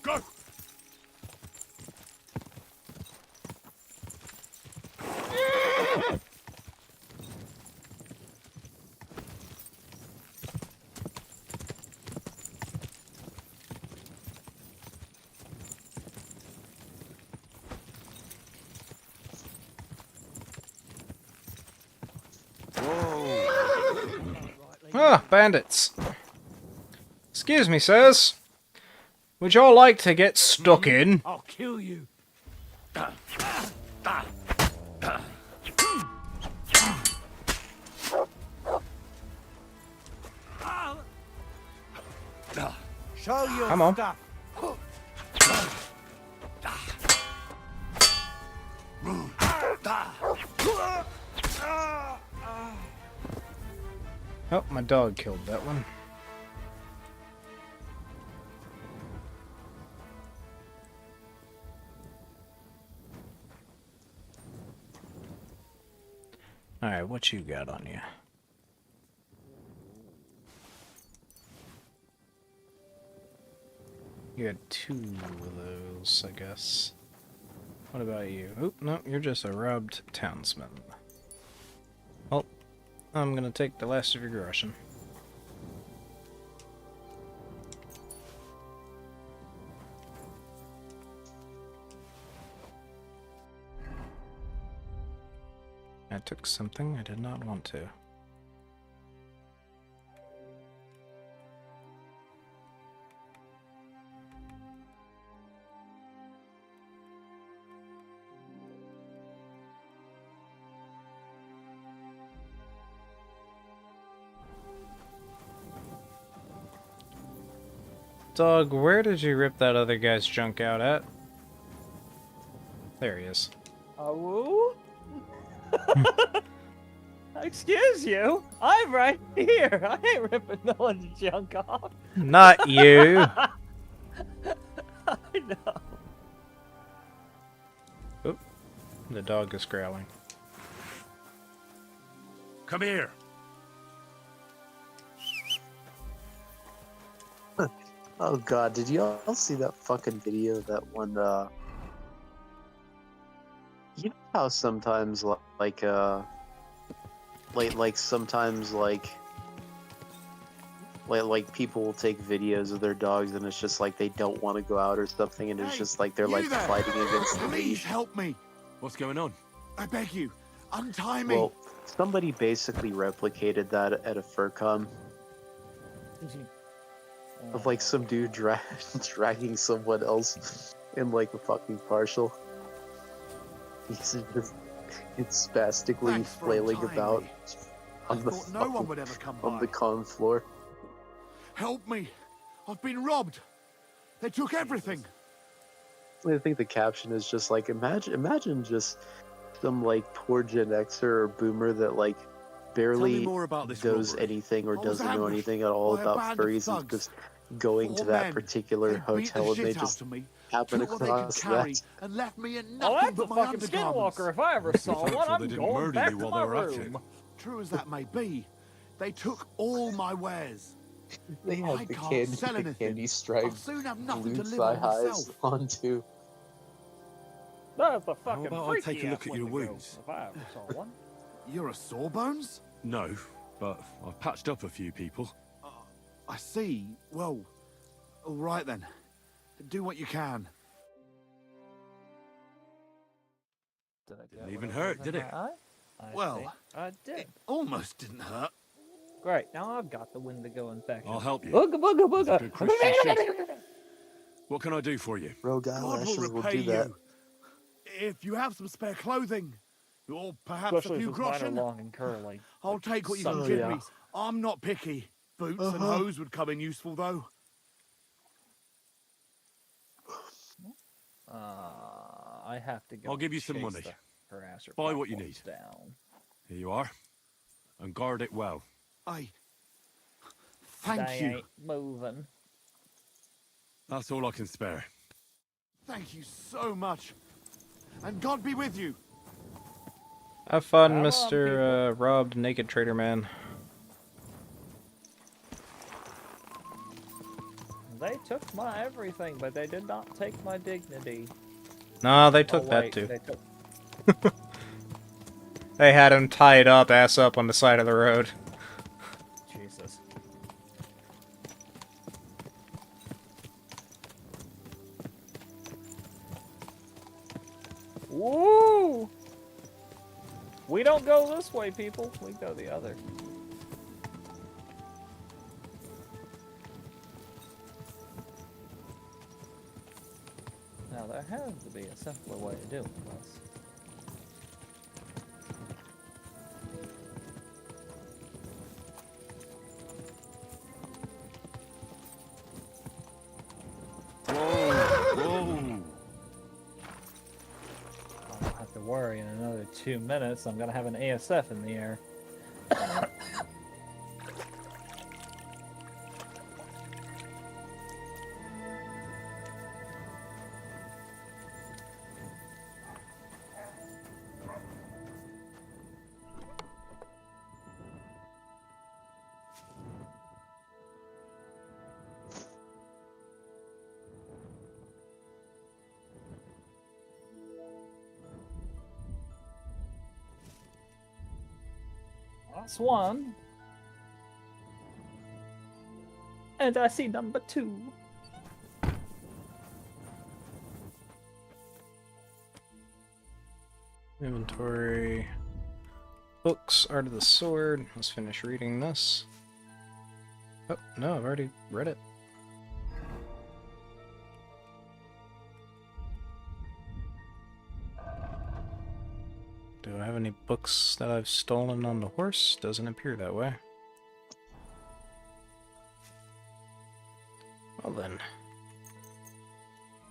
Go. Ah, bandits. Excuse me, sirs. Would y'all like to get stuck in? I'll kill you. Show your Come on. stuff. Oh, my dog killed that one. Alright, what you got on you? You had 2 of those, I guess. What about you? Oh, no, you're just a robbed townsman. Well, I'm gonna take the last of your Russian. I took something I did not want to. Dog, where did you rip that other guy's junk out at? There he is. Oh? Excuse you? I'm right here. I ain't ripping no one's junk off. Not you. I know. Oop. The dog is growling. Come here. Oh god, did you all see that fucking video of that one, you know how sometimes, like sometimes, like people will take videos of their dogs and it's just like they don't want to go out or something and it's just like they're like fighting against the Please leash. help me. What's going on? I beg you. Untie me. Well, somebody basically replicated that at a FurCon. Of like some dude dragging someone else in like a fucking partial. He's just it's spastically Thanks for flailing untying about me. on I the thought no one would ever come on by. the con floor. Help me. I've been robbed. They took everything. I think the caption is just like imagine just some like poor Gen Xer or boomer that like barely more about this knows robbery. anything or I was doesn't know ambushed anything at all by a about band of furries and thugs. just going to 4 that men. particular They beat the hotel and they shit out just of me, happen took what they could across carry, that. and left me in Oh, nothing that's a but my fucking undergarments. skinwalker if I ever Must be saw one. thankful they I'm didn't going murder back you to while my they were at you. room. True as that may be, they took all my wares. They I had the can't sell the anything. candy I'll striped soon have nothing blue to live thigh on highs myself. onto. That's a How fucking about I freaky take a look ass at your Wendigo, wounds? if I ever saw one. You're a Sawbones? No, but I've patched up a few people. I see. Well, all right then. Do what you can. Did I Didn't get even what hurt, was in did it? my eye? I Well, think I did. It almost didn't hurt. Great, now I've got the Wendigo infection. I'll help you. Booga booga As a good booga. Christian should. What can I do for you? Rogue God will eyelashes will repay do that. you. If you have some spare clothing, or perhaps Especially a if few it's mine are groschen, long and curly. I'll take what you can Oh, give yeah. me. I'm not picky. Boots and Uh-huh. hose would come in useful, though. I have to go. I'll give you and some chase money. the harasser Buy what you need. platforms Down. Here you are. And guard it well. They Thank you. ain't moving. That's all I can spare. Thank you so much. And God be with you. Have fun, Come on, Mr. Robbed Naked Trader Man. They took my everything, but they did not take my dignity. No, they took Oh, that wait, too. They took... They had him tied up, ass up on the side of the road. Jesus. Woo! We don't go this way, people. We go the other. Now, there has to be a simpler way of doing this. Whoa. I don't have to worry in another 2 minutes. I'm gonna have an ASF in the air. That's one. And I see number 2. Inventory. Books, Art of the Sword. Let's finish reading this. Oh, no, I've already read it. Do I have any books that I've stolen on the horse? Doesn't appear that way. Well then.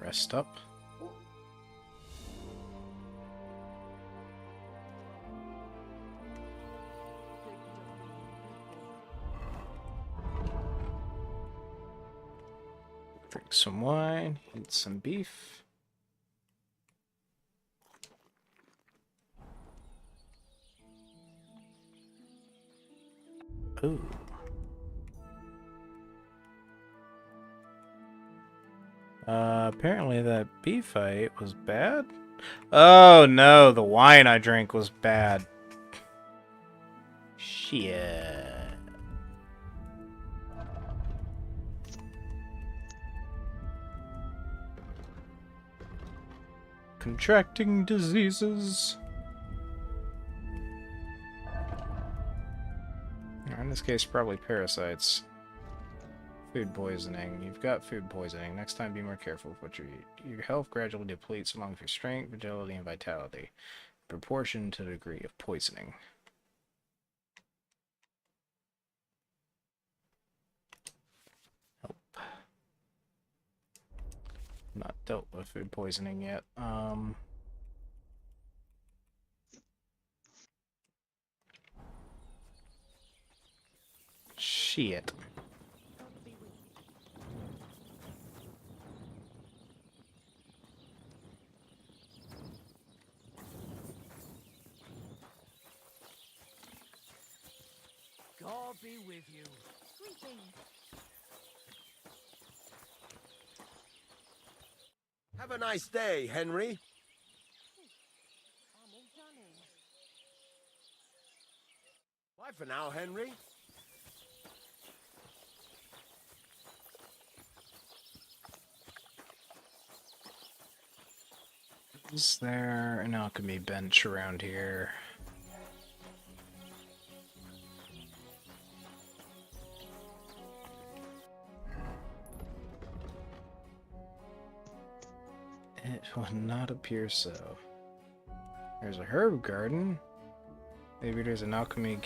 Rest up. Drink some wine, eat some beef. Ooh. Apparently that beef I ate was bad? Oh no, the wine I drank was bad. Shit. Contracting diseases. In this case, probably parasites. Food poisoning. You've got food poisoning. Next time, be more careful with what you eat. Your health gradually depletes along with your strength, agility, and vitality, in proportion to the degree of poisoning. Help. Not dealt with food poisoning yet. Shit. God be with you. Have a nice day, Henry. Bye for now, Henry. Is there an alchemy bench around here? It will not appear so. There's a herb garden. Maybe there's an alchemy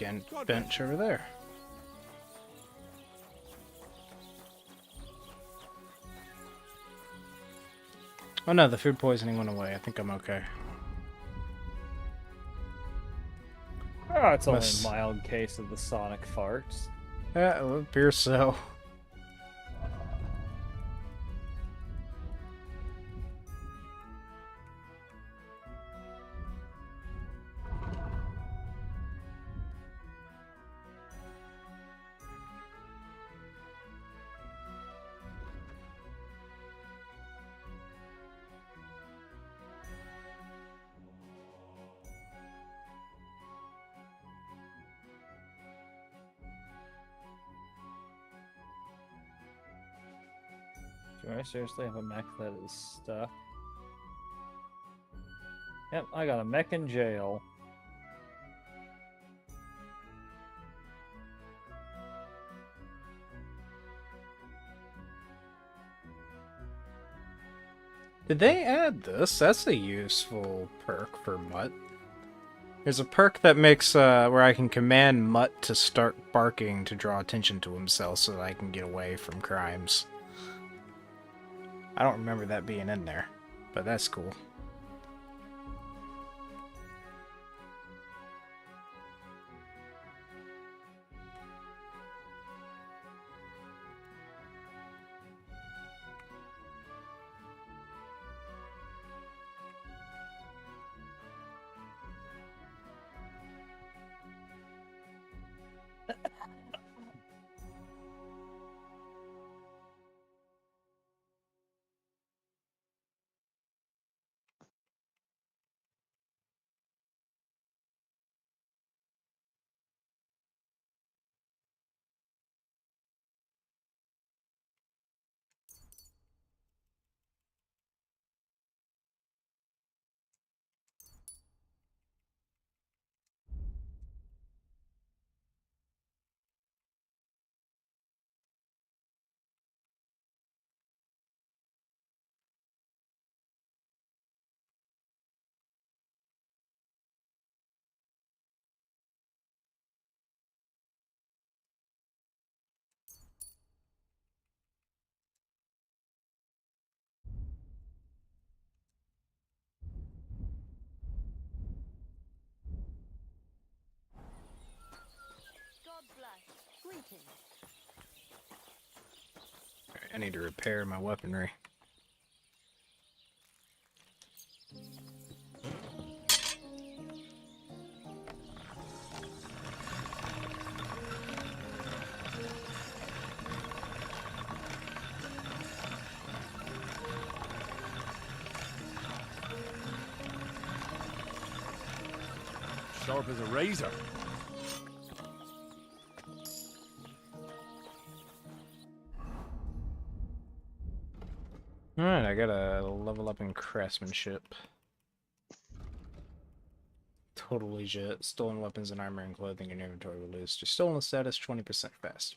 bench over there. Oh no, the food poisoning went away. I think I'm okay. Oh, it's only Must- a mild case of the sonic farts. Yeah, it would appear so. Do I seriously have a mech that is stuck? Yep, I got a mech in jail. Did they add this? That's a useful perk for Mutt. There's a perk that makes where I can command Mutt to start barking to draw attention to himself so that I can get away from crimes. I don't remember that being in there, but that's cool. Alright, I need to repair my weaponry. Sharp as a razor. Alright, I gotta level up in craftsmanship. Total legit. Stolen weapons and armor and clothing in inventory will lose to stolen status 20% faster.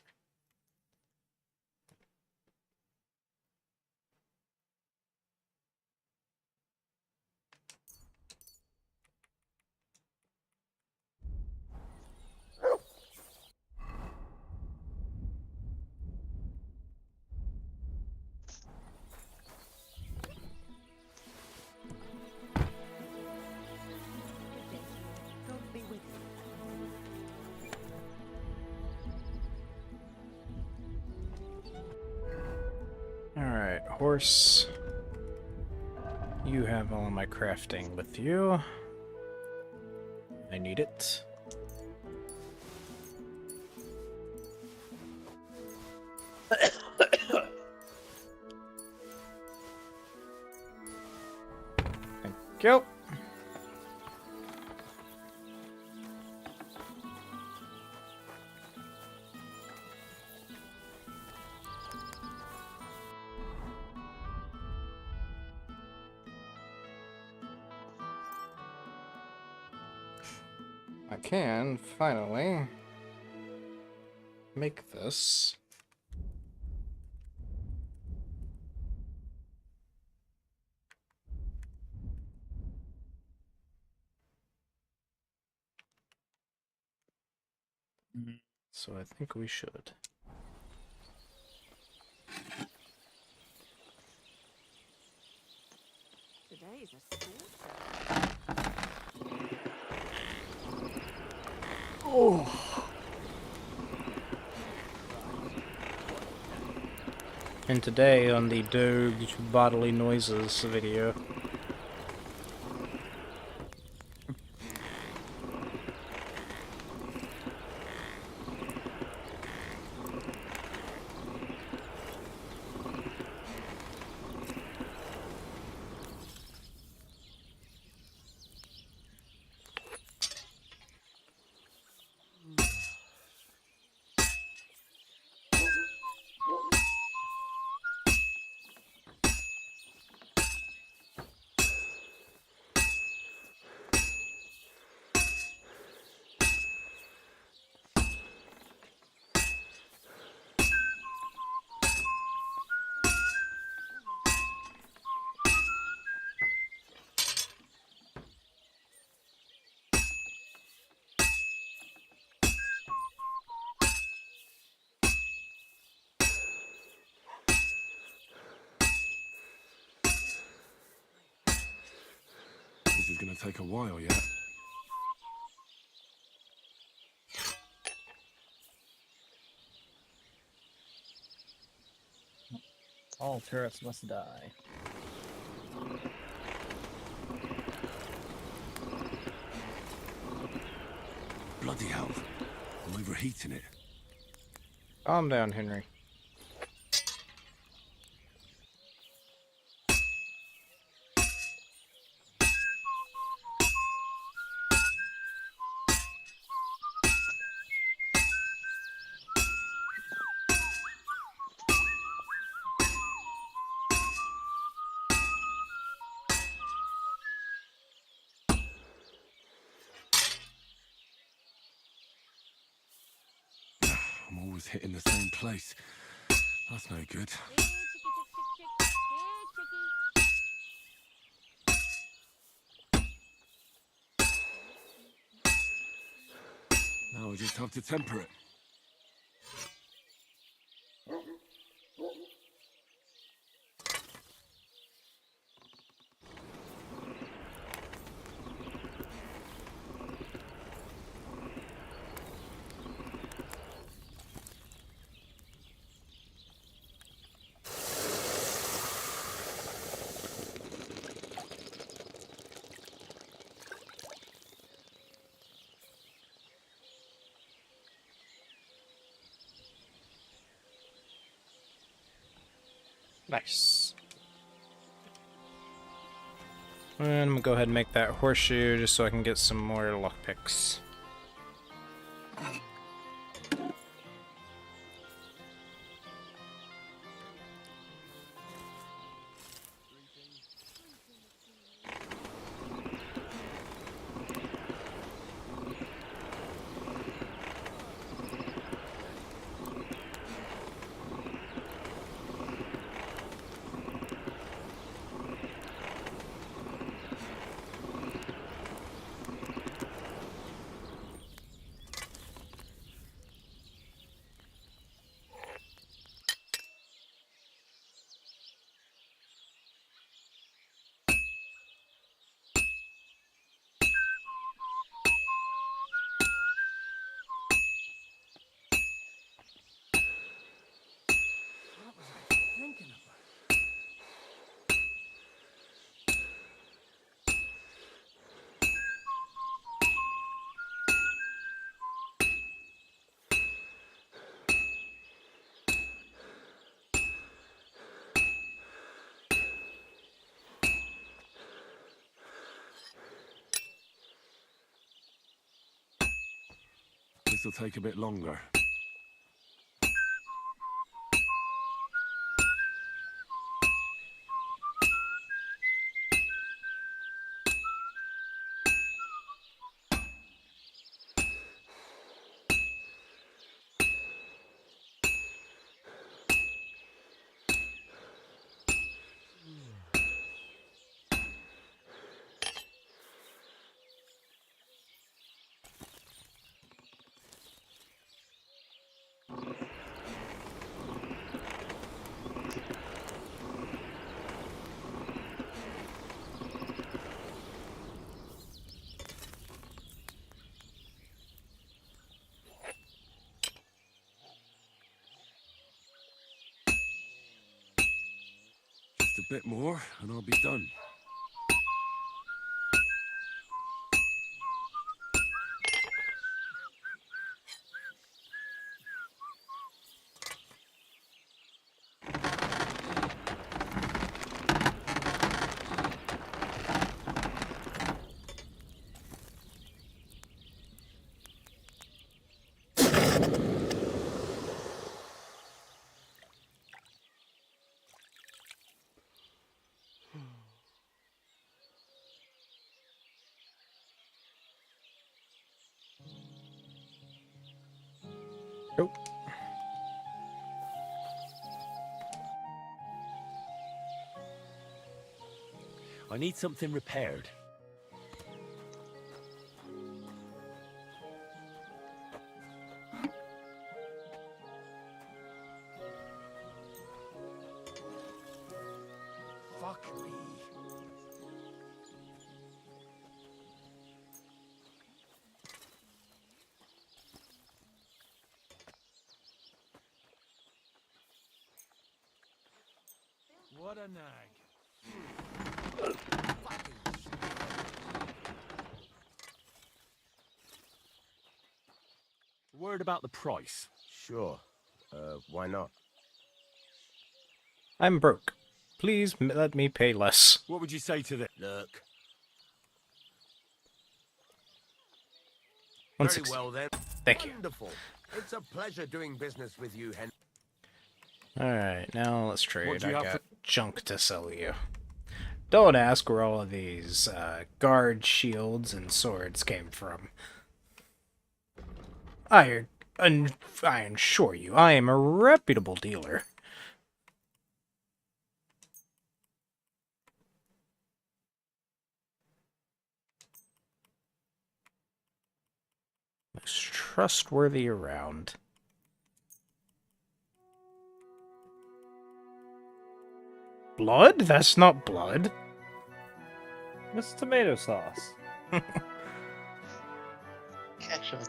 God be with you. Alright, horse. You have all of my crafting with you. I need it. Thank you. I can finally make this. So I think we should. Today's a saucer. And today on the Doge bodily noises video. This is gonna take a while yet. All turrets must die. Bloody hell. I'm overheating it. Calm down, Henry. I'm always hitting the same place. That's no good. Now we just have to temper it. Nice. And I'm gonna go ahead and make that horseshoe just so I can get some more lockpicks. This'll take a bit longer. Just a bit more, and I'll be done. Nope. I need something repaired. Fuck me. What a nag. Word about the price. Sure. Why not? I'm broke. Please let me pay less. What would you say to this? Look. One Very sixty. well then. Thank you. Wonderful. It's a pleasure doing business with you, Henry. Alright, now let's trade. do you I have got junk to sell you. Don't ask where all of these guard shields and swords came from. I assure you, I am a reputable dealer. Most trustworthy around. Blood? That's not blood. It's tomato sauce. Ketchup.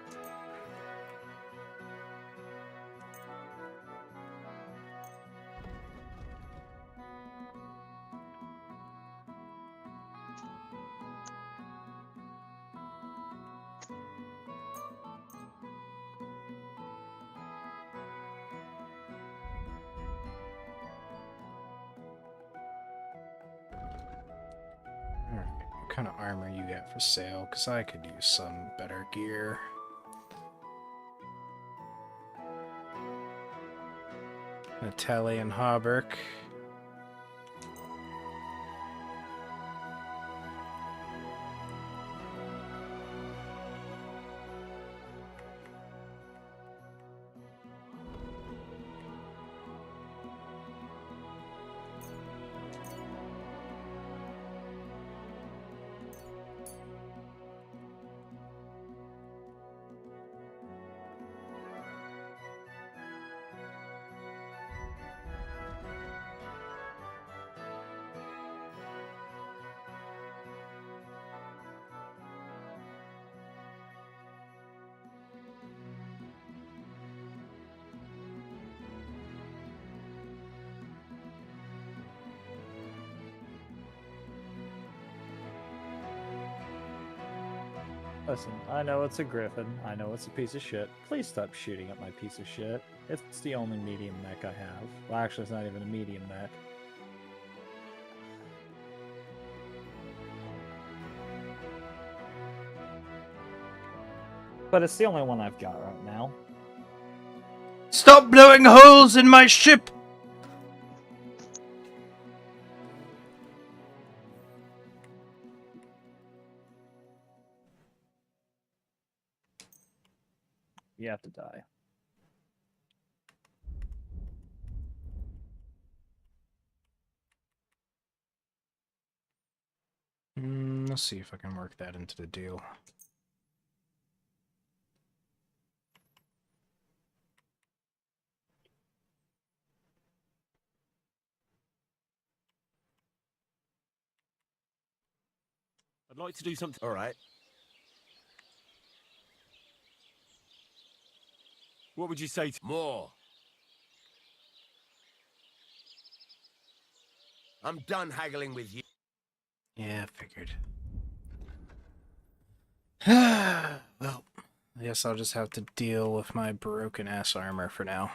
Alright, what kind of armor you got for sale? Because I could use some better gear. Italian hauberk. Listen, I know it's a griffin. I know it's a piece of shit. Please stop shooting at my piece of shit. It's the only medium mech I have. Well, actually, it's not even a medium mech. But it's the only one I've got right now. Stop blowing holes in my ship! You have to die. Let's see if I can work that into the deal. I'd like to do something. All right. What would you say to More. I'm done haggling with you. Yeah, figured. Well, I guess I'll just have to deal with my broken ass armor for now.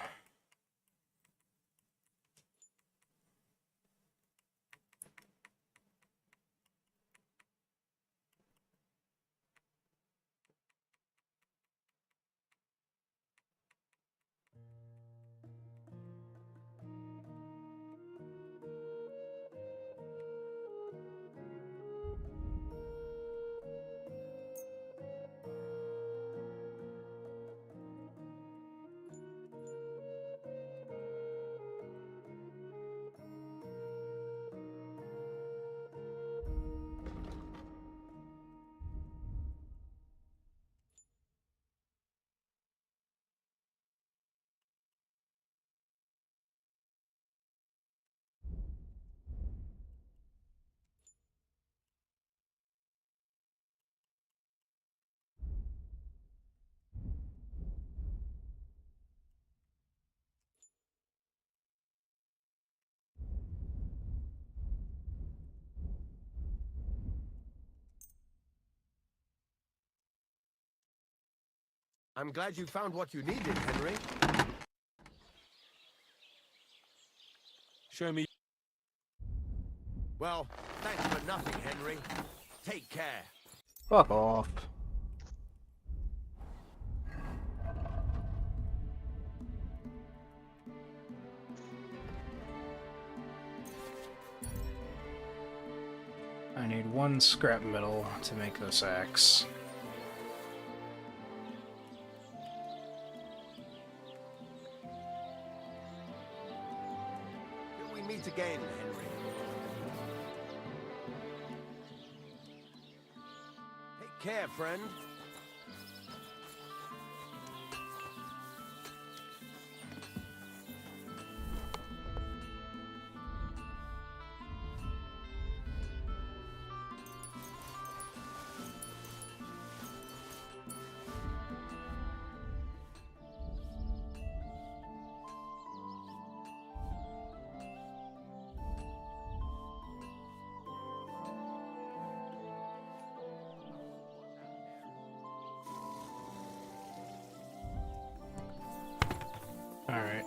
I'm glad you found what you needed, Henry. show me? Well, thanks for nothing, Henry. Take care. Fuck off. I need 1 scrap metal to make this axe. Till we meet again, Henry. Take care, friend. Alright.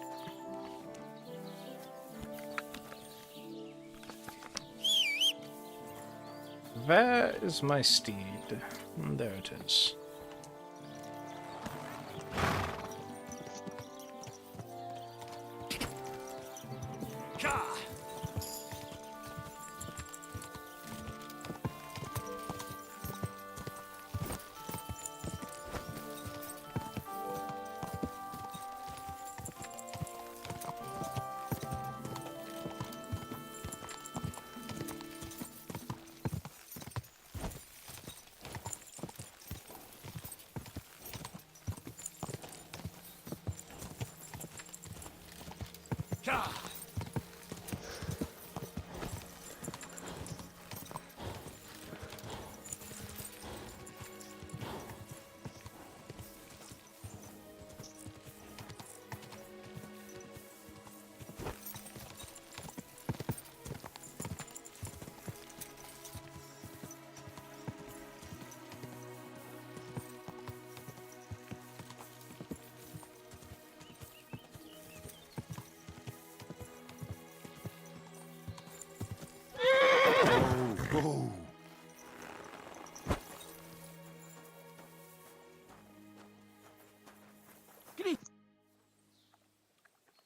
Where is my steed? There it is.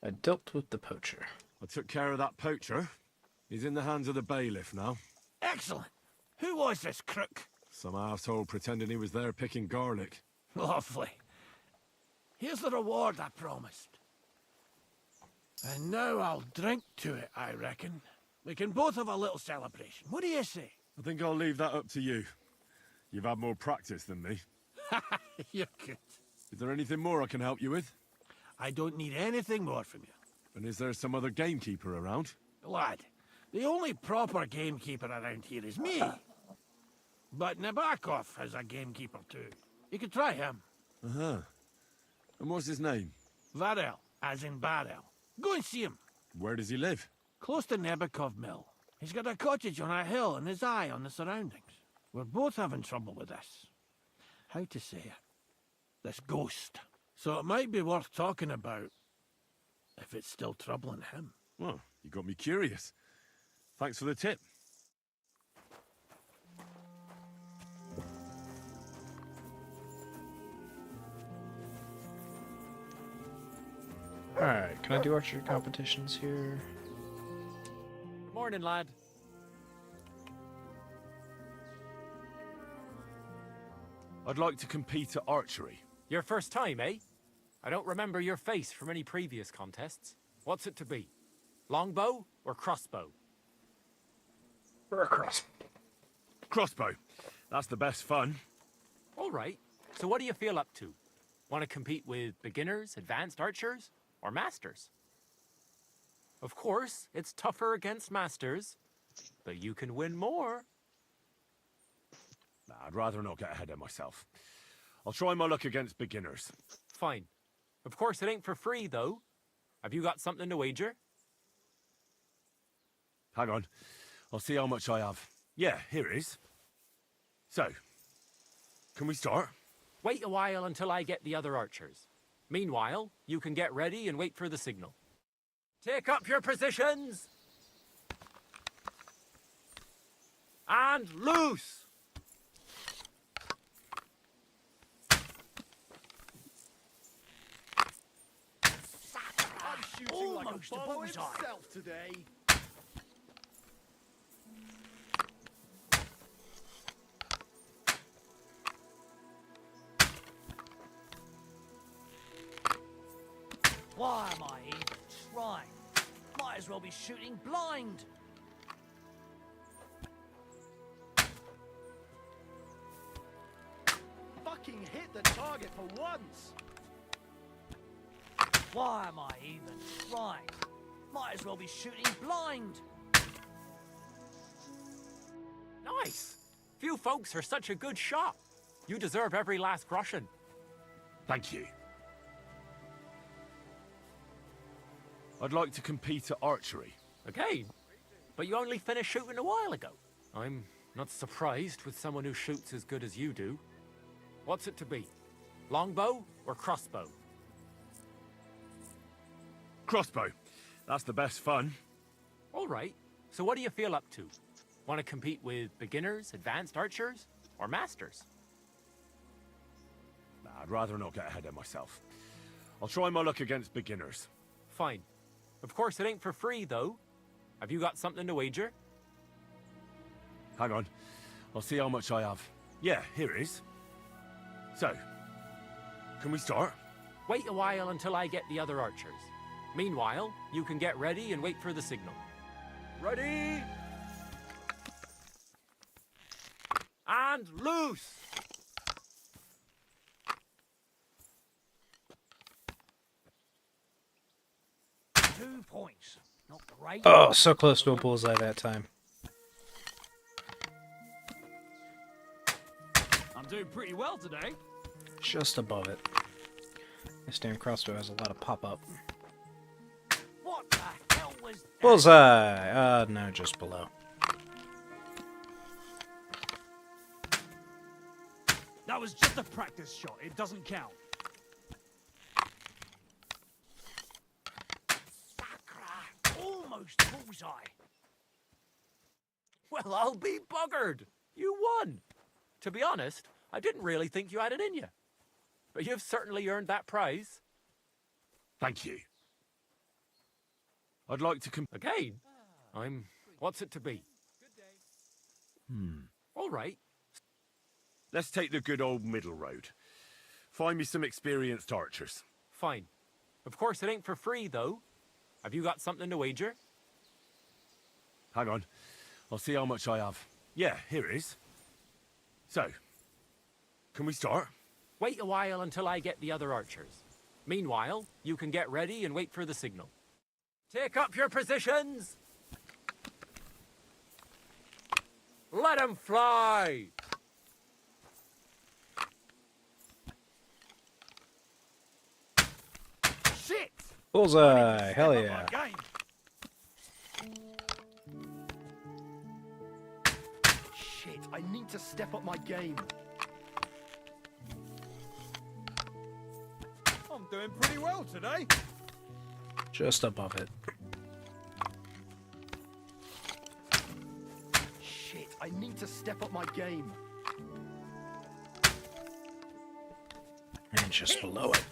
I dealt with the poacher. I took care of that poacher. He's in the hands of the bailiff now. Excellent. Who was this crook? Some asshole pretending he was there picking garlic. Lovely. Here's the reward I promised. And now I'll drink to it, I reckon. We can both have a little celebration. What do you say? I think I'll leave that up to you. You've had more practice than me. You're good. Is there anything more I can help you with? I don't need anything more from you. And is there some other gamekeeper around? Lad, the only proper gamekeeper around here is me. But Nabokov has a gamekeeper too. You could try him. Uh-huh. And what's his name? Varel, as in barrel. Go and see him. Where does he live? Close to Nabokov Mill. He's got a cottage on a hill and his eye on the surroundings. We're both having trouble with this. How to say it? This ghost. So it might be worth talking about if it's still troubling him. Well, you got me curious. Thanks for the tip. Alright, can I do archery competitions here? Good morning, lad. I'd like to compete at archery. Your first time, eh? I don't remember your face from any previous contests. What's it to be? Longbow or crossbow? Or a cross. Crossbow. That's the best fun. All right. So what do you feel up to? Want to compete with beginners, advanced archers, or masters? Of course, it's tougher against masters, but you can win more. Nah, I'd rather not get ahead of myself. I'll try my luck against beginners. Fine. Of course, it ain't for free, though. Have you got something to wager? Hang on. I'll see how much I have. Yeah, here it is. So, can we start? Wait a while until I get the other archers. Meanwhile, you can get ready and wait for the signal. Take up your positions! And loose! I'm shooting like a Apollo himself today. Why am I even trying? Might as well be shooting blind. Fucking hit the target for once. Why am I even trying? Might as well be shooting blind. Nice! Few folks are such a good shot. You deserve every last groschen. Thank you. I'd like to compete at archery. Okay, but you only finished shooting a while ago. I'm not surprised with someone who shoots as good as you do. What's it to be? Longbow or crossbow? Crossbow. That's the best fun. All right, so what do you feel up to? Want to compete with beginners, advanced archers, or masters? Nah, I'd rather not get ahead of myself. I'll try my luck against beginners. Fine. Of course, it ain't for free, though. Have you got something to wager? Hang on. I'll see how much I have. Yeah, here it is. So, can we start? Wait a while until I get the other archers. Meanwhile, you can get ready and wait for the signal. Ready? And loose! Points. Not great. Oh, so close to a bullseye that time. I'm doing pretty well today. Just above it. My stand crossbow has a lot of pop-up. What the hell was that? Bullseye! No, just below. That was just a practice shot. It doesn't count. Almost bullseye. Well, I'll be buggered. You won. To be honest, I didn't really think you had it in you. But you've certainly earned that prize. Thank you. I'd like to Again? What's it to be? All right. Let's take the good old middle road. Find me some experienced archers. Fine. Of course, it ain't for free, though. Have you got something to wager? Hang on. I'll see how much I have. Yeah, here it is. So, can we start? Wait a while until I get the other archers. Meanwhile, you can get ready and wait for the signal. Take up your positions! Let 'em fly! Shit! Bullseye! Hell yeah. Shit, I need to step up my game. I'm doing pretty well today. Just above it. Shit, I need to step up my game. And just below it.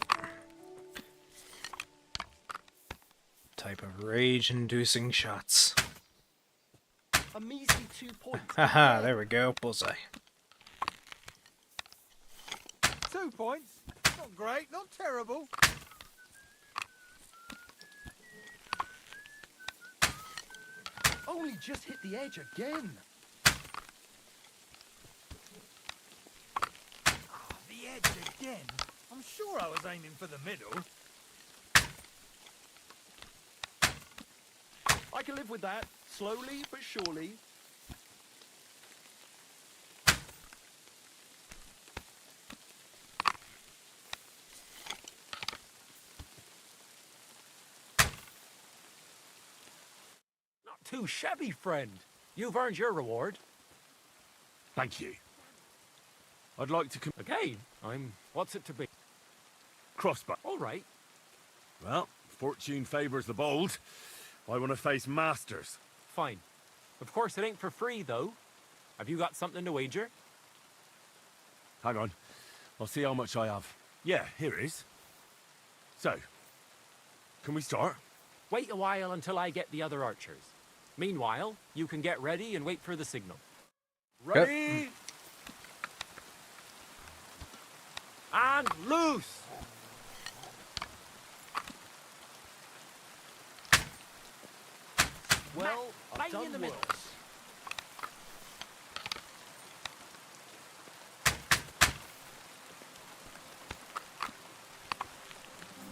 Type of rage-inducing shots. A measly 2 points. Haha, there we go. Bullseye. 2 points. Not great, not terrible. Only just hit the edge again. The edge again. I'm sure I was aiming for the middle. I can live with that. Slowly but surely. Not too shabby, friend. You've earned your reward. Thank you. I'd like to Again? What's it to be? crossbow. All right. Well, fortune favours the bold. I want to face masters. Fine. Of course, it ain't for free, though. Have you got something to wager? Hang on. I'll see how much I have. Yeah, here it is. So, can we start? Wait a while until I get the other archers. Meanwhile, you can get ready and wait for the signal. Ready? And loose! Well, I've Right done in the middle. worse.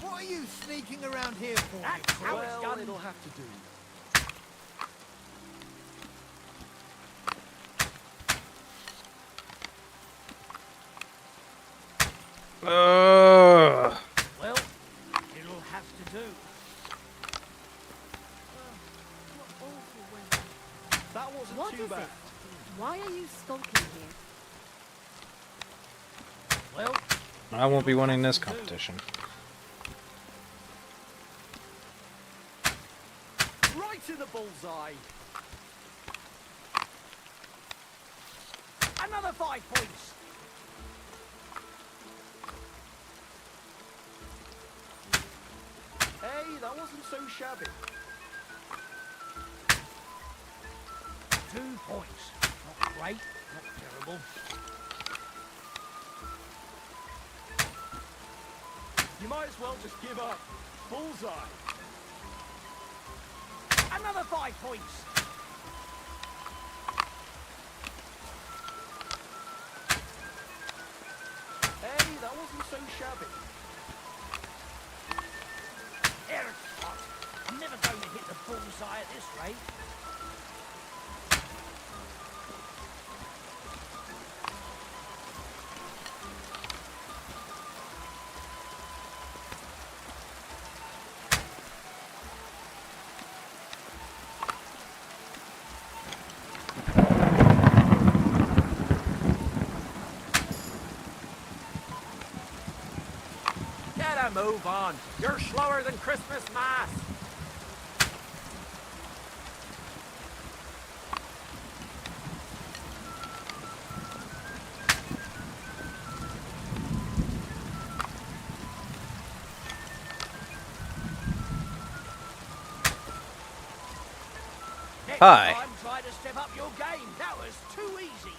What are you sneaking around here for? That's how it's Well, done. it'll have to do. Ugh. Well, it'll have to do. That wasn't What too is bad. it? Why are you skulking here? Well, I won't be winning this competition. Right in the bullseye. another 5 points. Hey, that wasn't so shabby. 2 points. Not great, not terrible. You might as well just give up. Bullseye. Another 5 points. Hey, that wasn't so shabby. Airshot. I'm never going to hit the bullseye at this rate. Get a move on. You're slower than Christmas Mass. Hi. Time try to step up your game. That was too easy.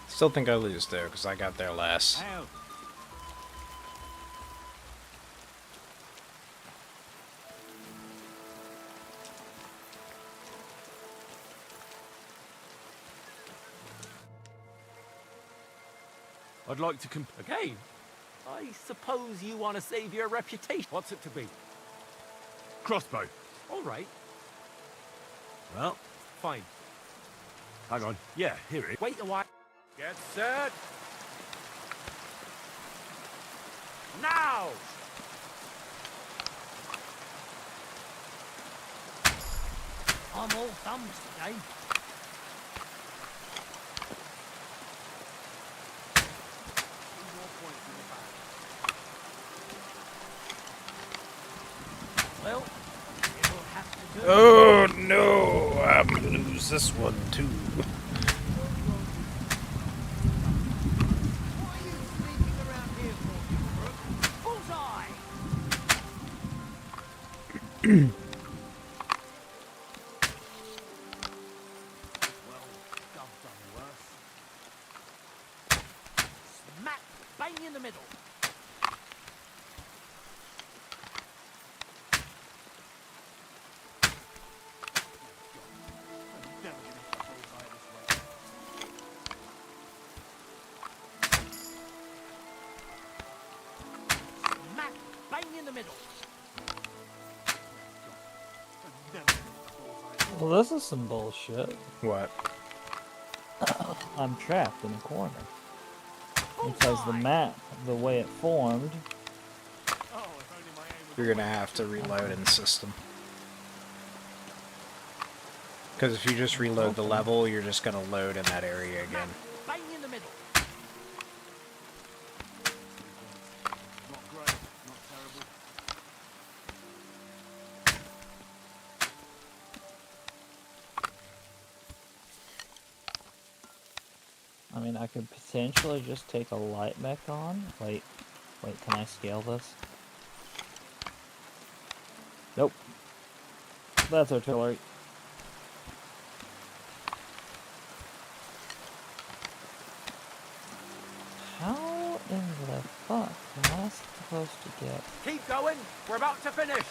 Still think I lose though, because I got there last. Ow. I'd like to Okay. I suppose you want to save your reputation. What's it to be? Crossbow. All right. Well, Fine. hang on. Yeah, here it is. Wait a while. Get set. Now! I'm all thumbs today. Well, it'll have to do. Oh no, I'm gonna lose this one too. What are you sneaking around here for, you crook? Bullseye! Well, I've done worse. Smack bang in the middle. I'm never gonna hit the bullseye this way. Smack bang in the middle. I'm never gonna hit the bullseye this way. Well, this is some bullshit. What? I'm trapped in a corner. Because the map, the way it formed... You're gonna have to reload in system. Because if you just reload the level, you're just gonna load in that area again. Bang in the middle. Not great, not terrible. I mean, I could potentially just take a light mech on. Wait, can I scale this? Nope. That's artillery. How in the fuck am I supposed to get... Keep going. We're about to finish.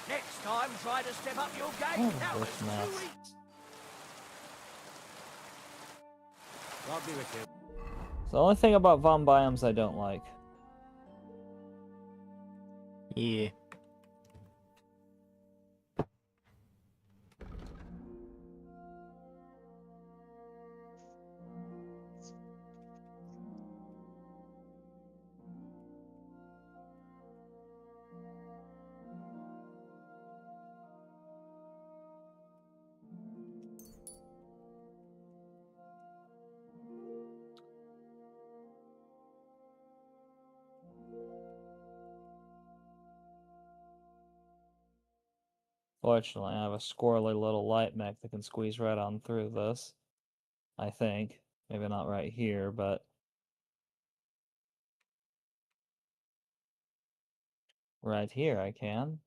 Next time, try to step up your game. Oh, That was this too mess. easy. I'll be with you. It's the only thing about Von Biomes I don't like. Yeah. Fortunately, I have a squirrely little light mech that can squeeze right on through this. I think. Maybe not right here, but... right here I can.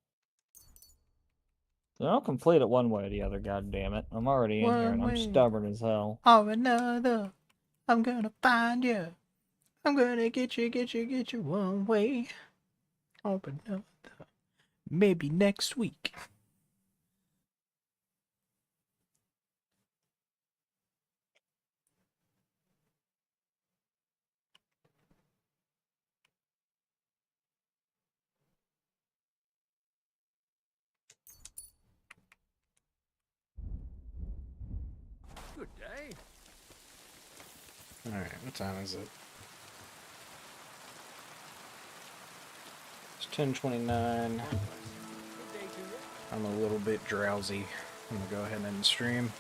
So I'll complete it one way or the other, goddammit. I'm already in here and I'm stubborn as hell. Or another, I'm gonna find you. I'm gonna get you one way or another. Maybe next week. Good day. Alright, what time is it? It's 10:29. I'm a little bit drowsy. I'm gonna go ahead and end the stream.